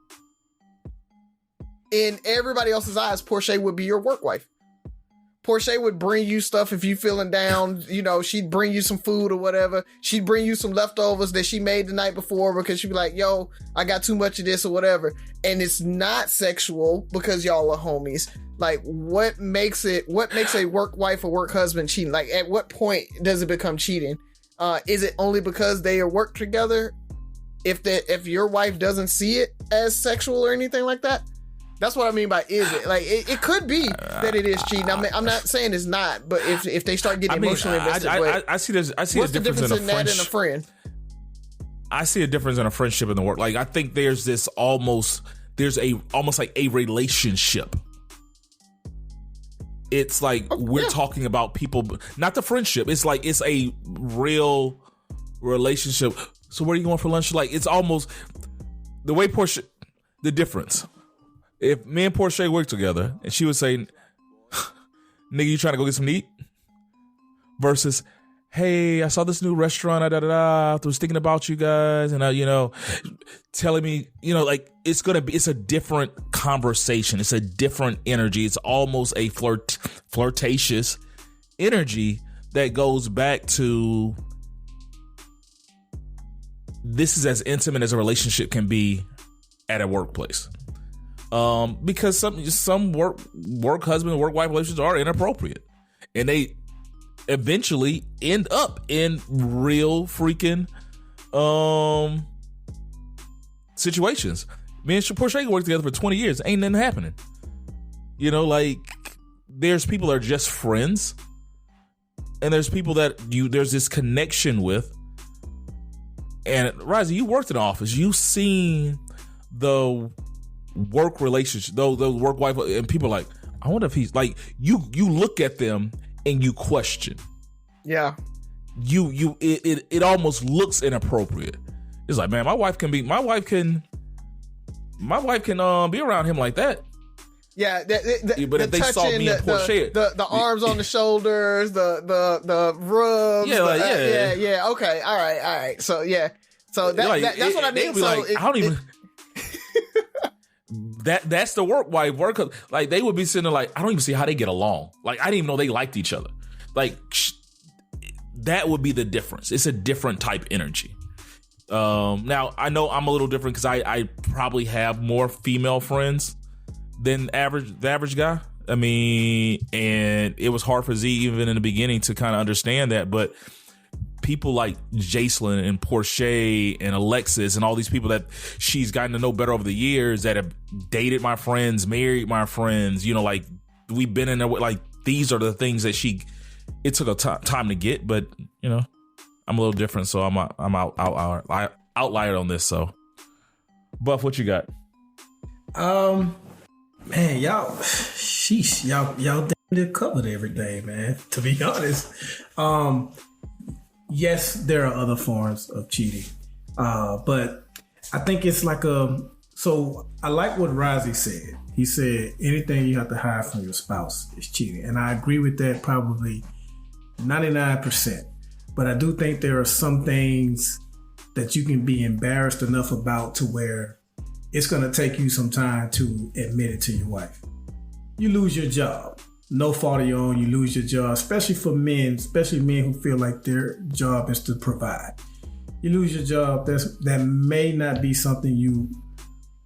in everybody else's eyes, Portia would be your work wife. Portia would bring you stuff if you feeling down. She'd bring you some food or whatever. She'd bring you some leftovers that she made the night before because she'd be like, yo, I got too much of this or whatever. And it's not sexual because y'all are homies. Like, what makes a work wife or work husband cheating? Like, at what point does it become cheating? Is it only because they are work together? If your wife doesn't see it as sexual or anything like that? That's what I mean by is it. Like, it could be that it is cheating. I mean, I'm not saying it's not, but if they start getting emotionally invested, I see what's the difference in that and a friend? I see a difference in a friendship and the work. Like, I think there's almost like a relationship. It's like we're talking about people, not the friendship. It's like it's a real relationship. So where are you going for lunch? Like, it's almost the way Portia. The difference. If me and Portia work together, and she would say, "Nigga, you trying to go get some to eat?" Versus, "Hey, I saw this new restaurant. I was thinking about you guys, and telling me, like it's a different conversation. It's a different energy. It's almost a flirtatious energy that goes back to this is as intimate as a relationship can be at a workplace. Because some work husband, work wife relationships are inappropriate, and they eventually end up in real freaking situations. Me and Portia worked together for 20 years. Ain't nothing happening. Like there's people that are just friends, and there's people that there's this connection with. And Rising, you worked in an office. You've seen the work relationship, the work wife, and people are like, I wonder if he's like you look at them and you question. Yeah. It almost looks inappropriate. It's like, man, my wife can be around him like that. Yeah, but if they saw me and Portia, the arms on the shoulders, the rubs, yeah. Okay, all right. So yeah, so that's what I mean. So like, I don't even. That's the work wife work. Like they would be sitting there like, I don't even see how they get along. Like I didn't even know they liked each other. Like that would be the difference. It's a different type energy. Now I know I'm a little different because I probably have more female friends than the average guy. I mean, and it was hard for Z even in the beginning to kind of understand that, but people like Jacelyn and Portia and Alexis and all these people that she's gotten to know better over the years that have dated my friends, married my friends, like we've been in there with, like, these are the things that it took a time to get, but I'm a little different, so I'm outlier on this. So Buff, what you got? Man, y'all damn near covered everything, man, to be honest. Yes, there are other forms of cheating, but I think it's like so I like what Rozzy said. He said anything you have to hide from your spouse is cheating, and I agree with that probably 99%. But I do think there are some things that you can be embarrassed enough about to where it's going to take you some time to admit it to your wife. You lose your job. No fault of your own, you lose your job, especially for men, especially men who feel like their job is to provide. You lose your job, that may not be something you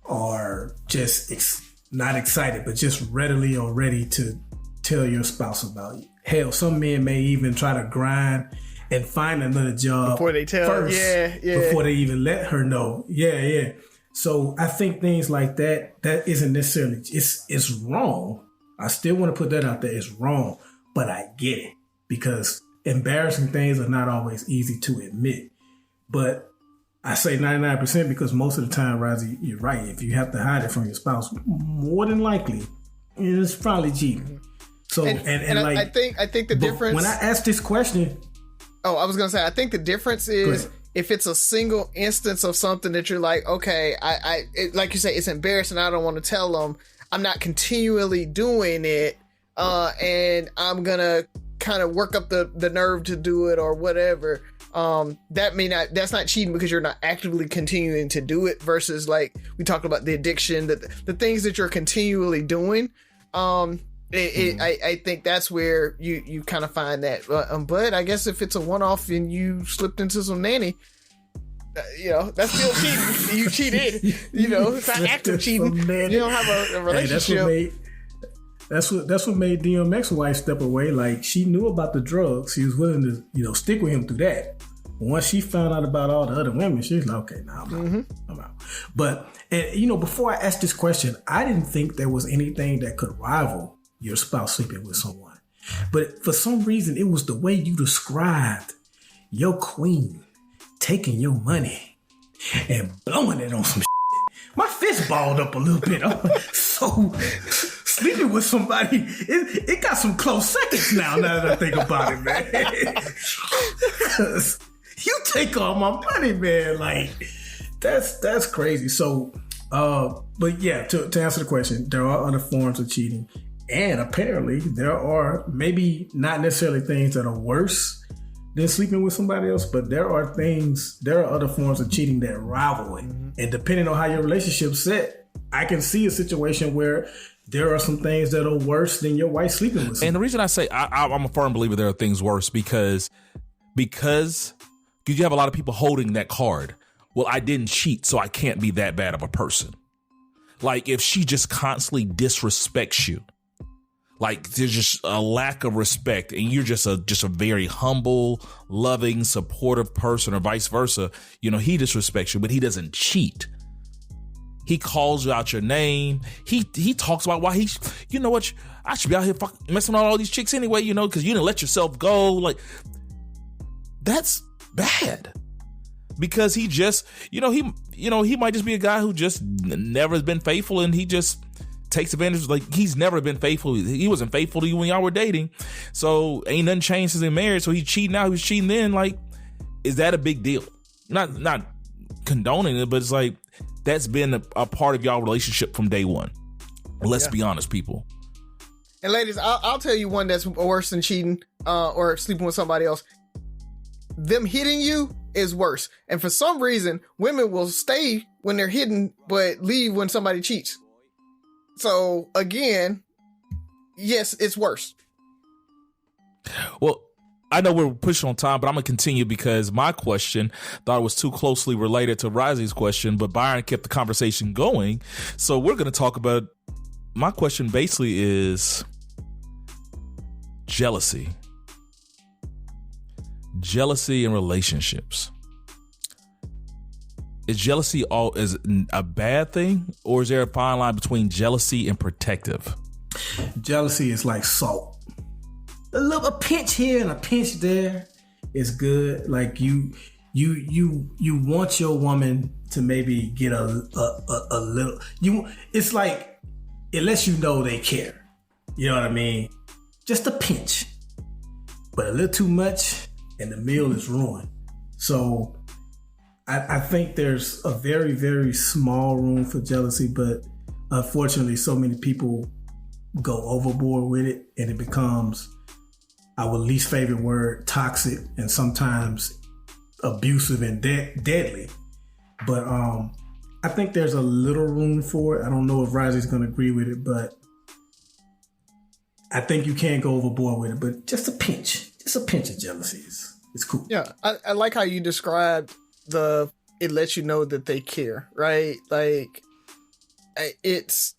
are just not excited, but just readily or ready to tell your spouse about. Hell, some men may even try to grind and find another job before they tell first, before they even let her know. Yeah. So I think things like that isn't necessarily, it's wrong. I still want to put that out there. It's wrong, but I get it because embarrassing things are not always easy to admit. But I say 99% because most of the time, Rozzy, you're right. If you have to hide it from your spouse, more than likely, it's probably cheating. So, and like, I think the difference. When I ask this question, I was gonna say, I think the difference is if it's a single instance of something that you're like, okay, like you say, it's embarrassing. I don't want to tell them. I'm not continually doing it, and I'm gonna kind of work up the nerve to do it or whatever. That's not cheating because you're not actively continuing to do it versus like we talked about the addiction, the things that you're continually doing. I think that's where you kind of find that. But I guess if it's a one-off and you slipped into some nanny, that's still cheating. You cheated. It's not active cheating. You don't have a relationship. Hey, that's what made DMX's wife step away. Like, she knew about the drugs. She was willing to, stick with him through that. Once she found out about all the other women, she was like, okay, I'm out. But, before I asked this question, I didn't think there was anything that could rival your spouse sleeping with someone. But for some reason, it was the way you described your queen taking your money and blowing it on some shit. My fist balled up a little bit. So sleeping with somebody, it got some close seconds now that I think about it, man. Because you take all my money, man. Like, that's crazy. So, but yeah, to answer the question, there are other forms of cheating. And apparently there are maybe not necessarily things that are worse than sleeping with somebody else, but there are other forms of cheating that rival it. Mm-hmm. And depending on how your relationship's set, I can see a situation where there are some things that are worse than your wife sleeping with somebody. And the reason I say I'm a firm believer there are things worse because you have a lot of people holding that card. Well, I didn't cheat, so I can't be that bad of a person. Like, if she just constantly disrespects you, like there's just a lack of respect and you're just a very humble, loving, supportive person, or vice versa. He disrespects you, but he doesn't cheat. He calls you out your name. He talks about why you know what, I should be out here messing with all these chicks anyway, because you didn't let yourself go. Like, that's bad. Because he just, he might just be a guy who just never has been faithful, and he just takes advantage. Like, he's never been faithful. He wasn't faithful to you when y'all were dating. So ain't nothing changed since they married. So he's cheating now. He was cheating then. Like, is that a big deal? Not condoning it, but it's like, that's been a part of y'all relationship from day one. Let's be honest, people. And ladies, I'll tell you one that's worse than cheating or sleeping with somebody else. Them hitting you is worse. And for some reason, women will stay when they're hidden, but leave when somebody cheats. So again, yes, it's worse. Well, I know we're pushing on time, but I'm going to continue because my question thought it was too closely related to Rozzy's question, but Byron kept the conversation going. So we're going to talk about, my question basically is jealousy. Jealousy in relationships. Is jealousy is a bad thing, or is there a fine line between jealousy and protective? Jealousy is like salt. A pinch here and a pinch there is good. Like, you want your woman to maybe get a little. It's like, it lets you know they care. You know what I mean? Just a pinch, but a little too much, and the meal is ruined. So I think there's a very, very small room for jealousy, but unfortunately, so many people go overboard with it, and it becomes our least favorite word, toxic, and sometimes abusive and deadly. But I think there's a little room for it. I don't know if Risey's going to agree with it, but I think you can go overboard with it. But just a pinch of jealousy is cool. Yeah, I like how you described it lets you know that they care, right? Like, it's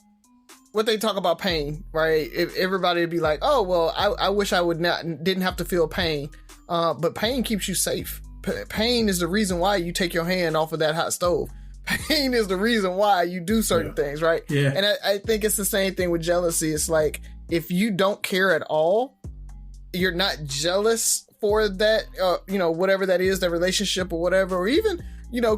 what they talk about pain, right? If everybody would be like, oh, well, I wish I didn't have to feel pain. But pain keeps you safe. Pain is the reason why you take your hand off of that hot stove. Pain is the reason why you do certain things, right? Yeah. And I think it's the same thing with jealousy. It's like, if you don't care at all, you're not jealous for that, whatever that is, that relationship or whatever, or even,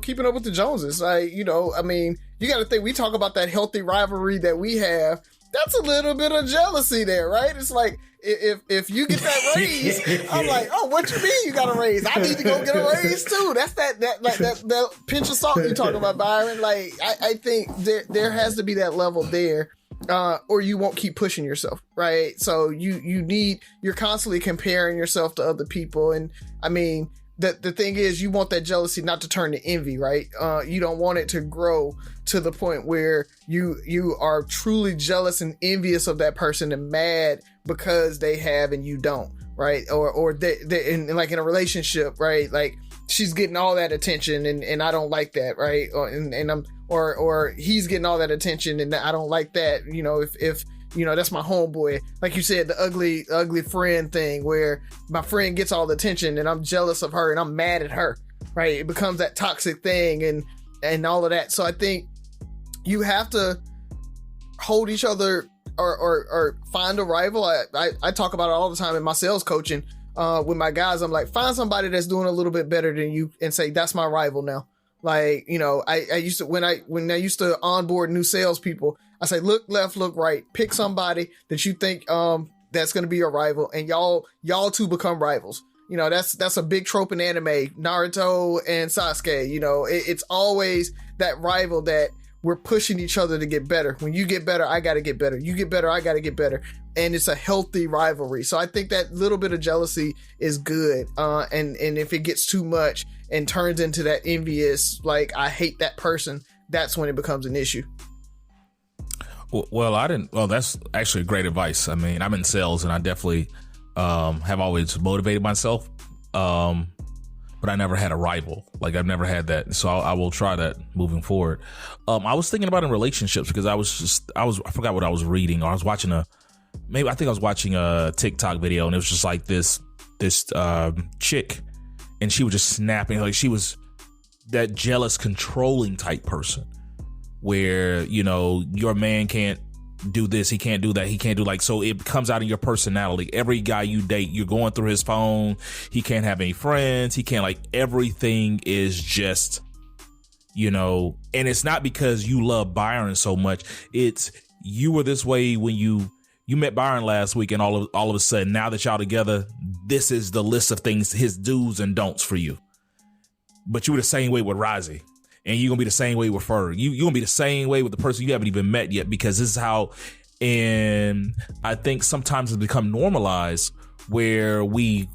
keeping up with the Joneses. Like, you got to think, we talk about that healthy rivalry that we have. That's a little bit of jealousy there, right? It's like, if you get that raise, I'm like, oh, what you mean you got a raise? I need to go get a raise too. That's that pinch of salt you talk about, Byron. Like, I think there has to be that level there, or you won't keep pushing yourself, right? So you're constantly comparing yourself to other people, and I mean, the thing is, you want that jealousy not to turn to envy, right? You don't want it to grow to the point where you are truly jealous and envious of that person and mad because they have and you don't, right? Or they in like in a relationship, right? Like, she's getting all that attention and I don't like that, right? Or he's getting all that attention and I don't like that. If that's my homeboy. Like you said, the ugly friend thing where my friend gets all the attention and I'm jealous of her and I'm mad at her, right? It becomes that toxic thing and all of that. So I think you have to hold each other or find a rival. I talk about it all the time in my sales coaching with my guys. I'm like, find somebody that's doing a little bit better than you and say, that's my rival now. Like, I used to, when I used to onboard new salespeople, I say, look left, look right, pick somebody that you think that's going to be your rival, and y'all two become rivals. That's a big trope in anime, Naruto and Sasuke. It's always that rival that we're pushing each other to get better. When you get better, I got to get better. You get better, I got to get better. And it's a healthy rivalry. So I think that little bit of jealousy is good. And if it gets too much and turns into that envious, like, I hate that person, that's when it becomes an issue. Well, that's actually great advice. I mean, I'm in sales and I definitely have always motivated myself. But I never had a rival. Like, I've never had that. So I will try that moving forward. I was thinking about in relationships because I forgot what I was reading, or I was watching I think I was watching a TikTok video, and it was just like this chick, and she was just snapping. Like, she was that jealous, controlling type person where, your man can't do this, he can't do that, he can't do, like, so it comes out in your personality. Every guy you date, you're going through his phone, he can't have any friends, he can't, like, everything is just, and it's not because you love Byron so much, it's you were this way when you met Byron last week, and all of a sudden, now that y'all together, this is the list of things, his do's and don'ts for you. But you were the same way with Rozzy. And you're going to be the same way with Ferg. You're going to be the same way with the person you haven't even met yet, because this is how, and I think sometimes it's become normalized where we,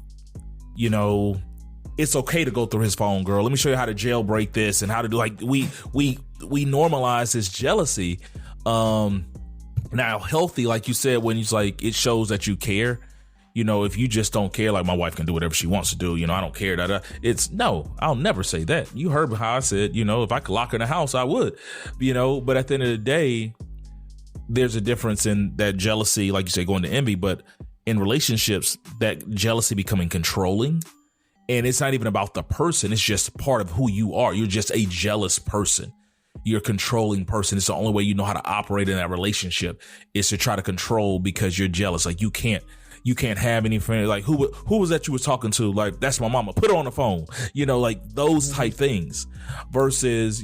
it's okay to go through his phone, girl. Let me show you how to jailbreak this and how to do, like, we normalize this jealousy. Now, healthy, like you said, when it's like, it shows that you care. If you just don't care, like, my wife can do whatever she wants to do, I don't care. No, I'll never say that. You heard how I said, if I could lock her in the house, I would, but at the end of the day, there's a difference in that jealousy, like you say, going to envy, but in relationships, that jealousy becoming controlling, and it's not even about the person. It's just part of who you are. You're just a jealous person. You're a controlling person. It's the only way you know how to operate in that relationship is to try to control because you're jealous. Like, you can't have any friends. Like, who was that you were talking to? Like, that's my mama. Put her on the phone. Like those type things versus,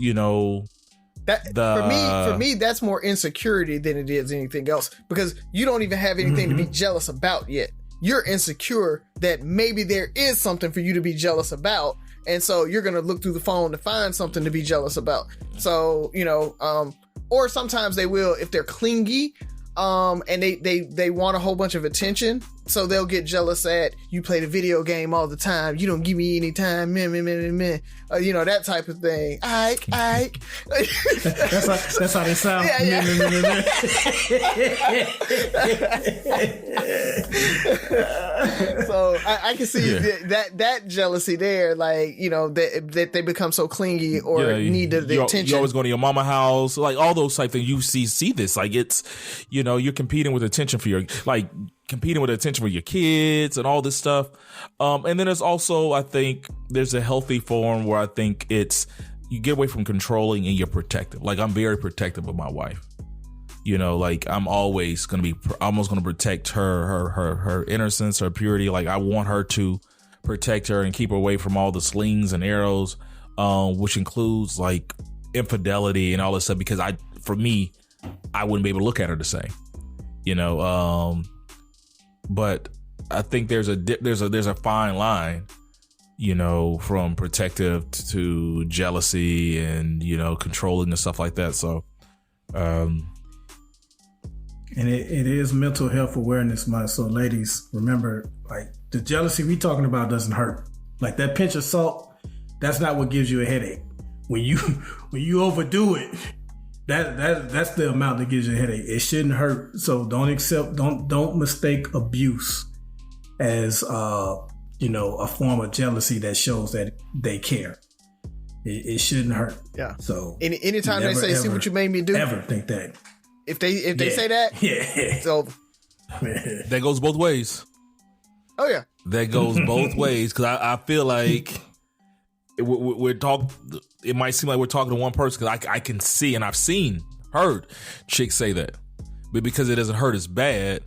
that for me, that's more insecurity than it is anything else, because you don't even have anything to be jealous about yet. You're insecure that maybe there is something for you to be jealous about. And so you're going to look through the phone to find something to be jealous about. So, or sometimes they will, if they're clingy, and they want a whole bunch of attention, So they'll get jealous at you play the video game all the time. You don't give me any time, man. You know, that type of thing. Ike. That's how they sound. Yeah. So I can see that jealousy there, like, you know, that they become so clingy or need the attention. You always go to your mama house, like all those type things. You see this, like it's, you know, you're competing with attention for your, like competing with attention for your kids and all this stuff. And then there's also, I think there's a healthy form where I think it's, you get away from controlling and you're protective. Like I'm very protective of my wife. You know, like I'm always going to be almost going to protect her innocence, her purity. Like I want her to protect her and keep her away from all the slings and arrows, which includes like infidelity and all this stuff. Because for me, I wouldn't be able to look at her the same, you know. But I think there's a fine line, you know, from protective to jealousy and, you know, controlling and stuff like that. So, and it is Mental Health Awareness Month. So ladies, remember, like the jealousy we talking about doesn't hurt. Like that pinch of salt, that's not what gives you a headache. When you overdo it, that's the amount that gives you a headache. It shouldn't hurt. So don't mistake abuse as you know, a form of jealousy that shows that they care. It shouldn't hurt. Yeah. So anytime they say, "See what you made me do," ever think that. If they say that, it's over. That goes both ways. Oh yeah, that goes both ways. Because I feel like we're talking. It might seem like we're talking to one person because I can see and I've heard chicks say that, but because it doesn't hurt as bad,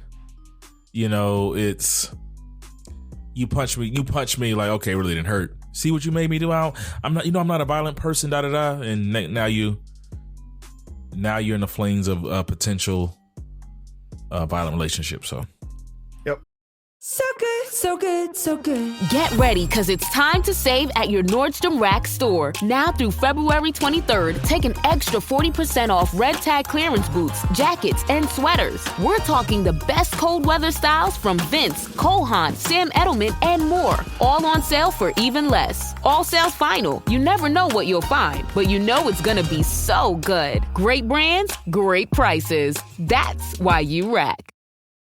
you know, it's you punch me like, okay, it really didn't hurt. See what you made me do out. I'm not a violent person. And now you're in the flings of a potential violent relationship. So, yep. So good, so good, so good. Get ready, because it's time to save at your Nordstrom Rack store. Now through February 23rd, take an extra 40% off red tag clearance boots, jackets, and sweaters. We're talking the best cold weather styles from Vince, Cole Haan, Sam Edelman, and more. All on sale for even less. All sales final. You never know what you'll find, but you know it's gonna be so good. Great brands, great prices. That's why you rack.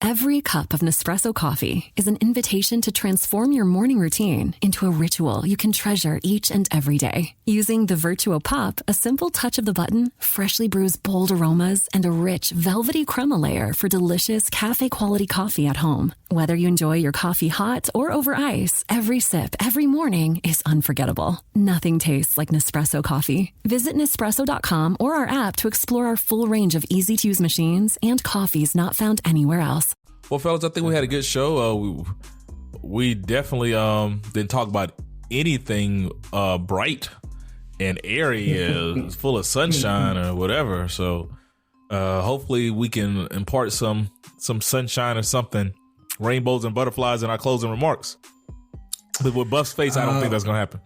Every cup of Nespresso coffee is an invitation to transform your morning routine into a ritual you can treasure each and every day. Using the Vertuo Pop, a simple touch of the button freshly brews bold aromas and a rich, velvety crema layer for delicious cafe-quality coffee at home. Whether you enjoy your coffee hot or over ice, every sip, every morning is unforgettable. Nothing tastes like Nespresso coffee. Visit Nespresso.com or our app to explore our full range of easy-to-use machines and coffees not found anywhere else. Well, fellas, I think we had a good show. We definitely didn't talk about anything bright and airy, full of sunshine or whatever. So hopefully we can impart some sunshine or something, rainbows and butterflies in our closing remarks. But with Buff's face, I don't think that's going to happen.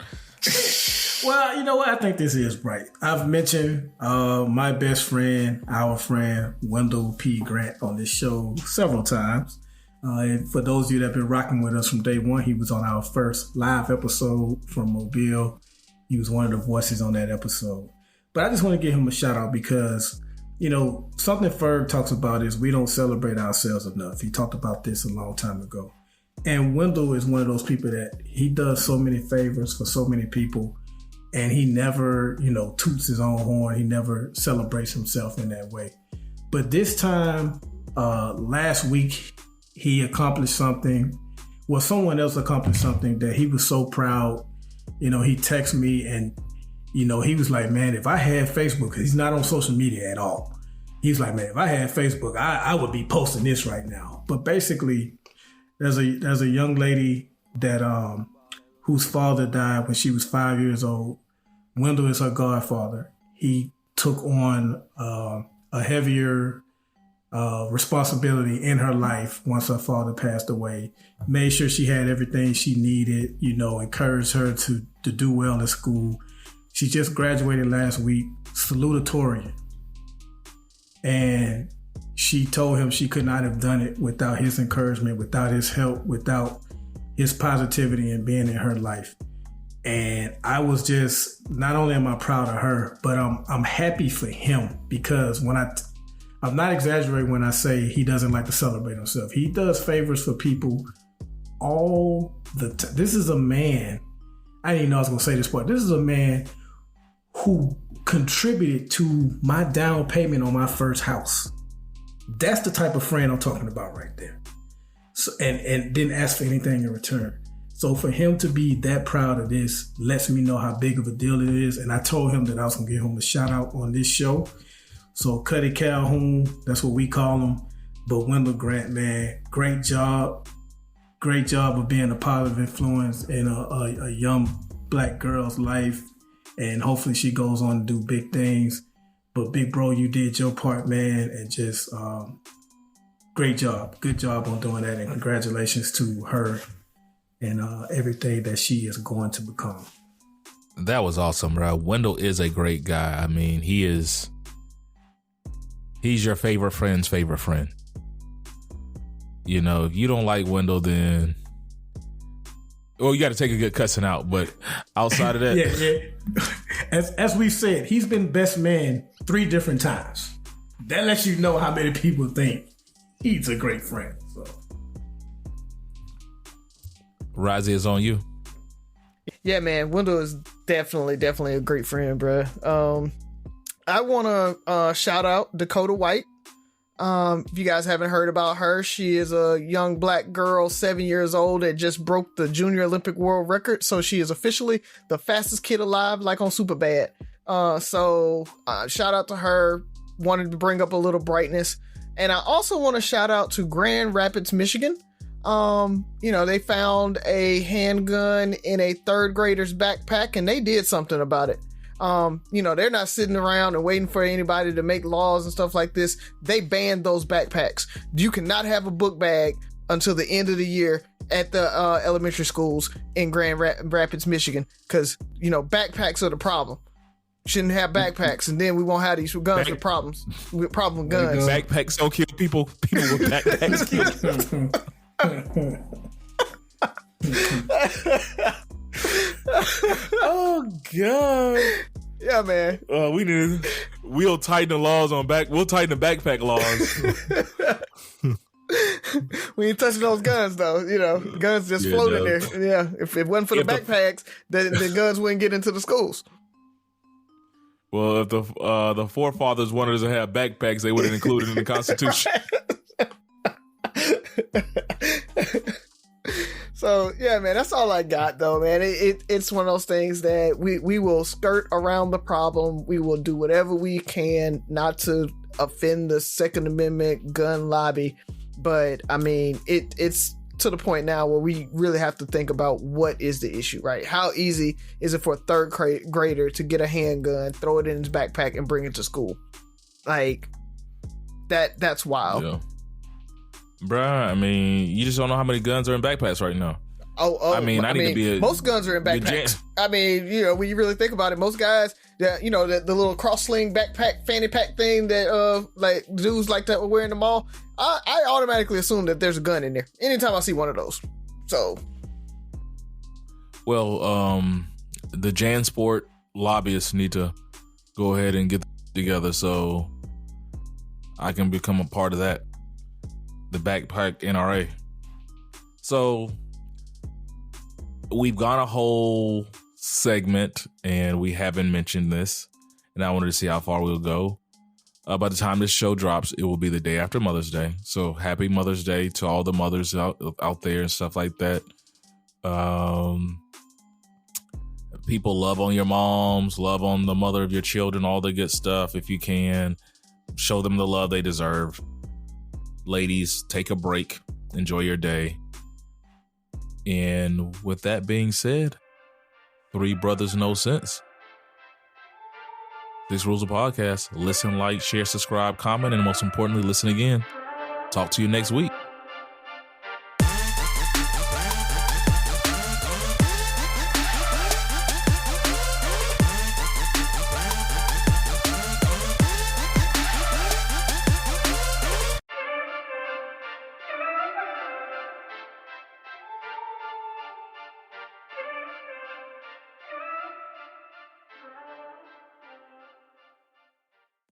Well, you know what? I think this is bright. I've mentioned my best friend, our friend, Wendell P. Grant on this show several times. And for those of you that have been rocking with us from day one, he was on our first live episode from Mobile. He was one of the voices on that episode. But I just want to give him a shout out because, you know, something Ferg talks about is we don't celebrate ourselves enough. He talked about this a long time ago. And Wendell is one of those people that he does so many favors for so many people. And he never, you know, toots his own horn. He never celebrates himself in that way. But this time, last week, he accomplished something. Well, someone else accomplished something that he was so proud. You know, he texted me and, you know, he was like, man, if I had Facebook, because he's not on social media at all. He's like, man, if I had Facebook, I would be posting this right now. But basically, there's a young lady that whose father died when she was 5 years old. Wendell is her godfather. He took on a heavier responsibility in her life once her father passed away. Made sure she had everything she needed, you know, encouraged her to do well in school. She just graduated last week, salutatorian. And she told him she could not have done it without his encouragement, without his help, without his positivity and being in her life. And I was just, not only am I proud of her, but I'm happy for him, because I'm not exaggerating when I say he doesn't like to celebrate himself. He does favors for people all the time. This is a man, I didn't even know I was going to say this part. This is a man who contributed to my down payment on my first house. That's the type of friend I'm talking about right there. So, and didn't ask for anything in return. So for him to be that proud of this lets me know how big of a deal it is. And I told him that I was going to give him a shout out on this show. So Cuddy Calhoun, that's what we call him. But Wendell Grant, man, great job. Great job of being a positive influence in a young black girl's life. And hopefully she goes on to do big things. But big bro, you did your part, man. And just great job. Good job on doing that. And congratulations to her and everything that she is going to become. That was awesome, bro. Wendell is a great guy. I mean, he's your favorite friend's favorite friend. You know, if you don't like Wendell, then you got to take a good cussing out. But outside of that, yeah. As we've said, he's been best man 3 different times. That lets you know how many people think he's a great friend. So, Razi, is on you. Yeah, man, Wendell is definitely a great friend, bro. I want to shout out Dakota White. If you guys haven't heard about her, she is a young black girl, 7 years old, that just broke the junior Olympic world record. So she is officially the fastest kid alive, like on Superbad. So shout out to her. Wanted to bring up a little brightness. And I also want to shout out to Grand Rapids, Michigan. They found a handgun in a 3rd grader's backpack, and they did something about it. They're not sitting around and waiting for anybody to make laws and stuff like this. They banned those backpacks. You cannot have a book bag until the end of the year at the elementary schools in Grand Rapids, Michigan, because, backpacks are the problem. Shouldn't have backpacks, and then we won't have these guns with problems. With problem guns. Backpacks don't kill people. People with backpacks kill. Oh God! Yeah, man. We'll tighten the laws on back. We'll tighten the backpack laws. We ain't touching those guns though. Guns just floating there. Yeah, if it wasn't for the backpacks, the guns wouldn't get into the schools. Well, if the forefathers wanted us to have backpacks, they would have included in the Constitution. So yeah, man, that's all I got though, man. It's one of those things that we will skirt around the problem. We will do whatever we can not to offend the Second Amendment gun lobby. But I mean, it's to the point now where we really have to think about what is the issue, right? How easy is it for a 3rd grader to get a handgun, throw it in his backpack, and bring it to school? Like that's wild. Yeah. Bruh, I mean, you just don't know how many guns are in backpacks right now. I mean, most guns are in backpacks. I mean, when you really think about it, most guys, the little cross sling backpack, fanny pack thing that like dudes like that wear in the mall, I automatically assume that there's a gun in there anytime I see one of those. So, well, the JanSport lobbyists need to go ahead and get together so I can become a part of that. The backpack NRA. So we've gone a whole segment and we haven't mentioned this, and I wanted to see how far we'll go. By the time this show drops, it will be the day after Mother's Day. So happy Mother's Day to all the mothers out there and stuff like that. People, love on your moms, love on the mother of your children, all the good stuff. If you can, show them the love they deserve. Ladies, take a break. Enjoy your day. And with that being said, 3 brothers, no sense. 6 Rules of Podcast. Listen, like, share, subscribe, comment, and most importantly, listen again. Talk to you next week.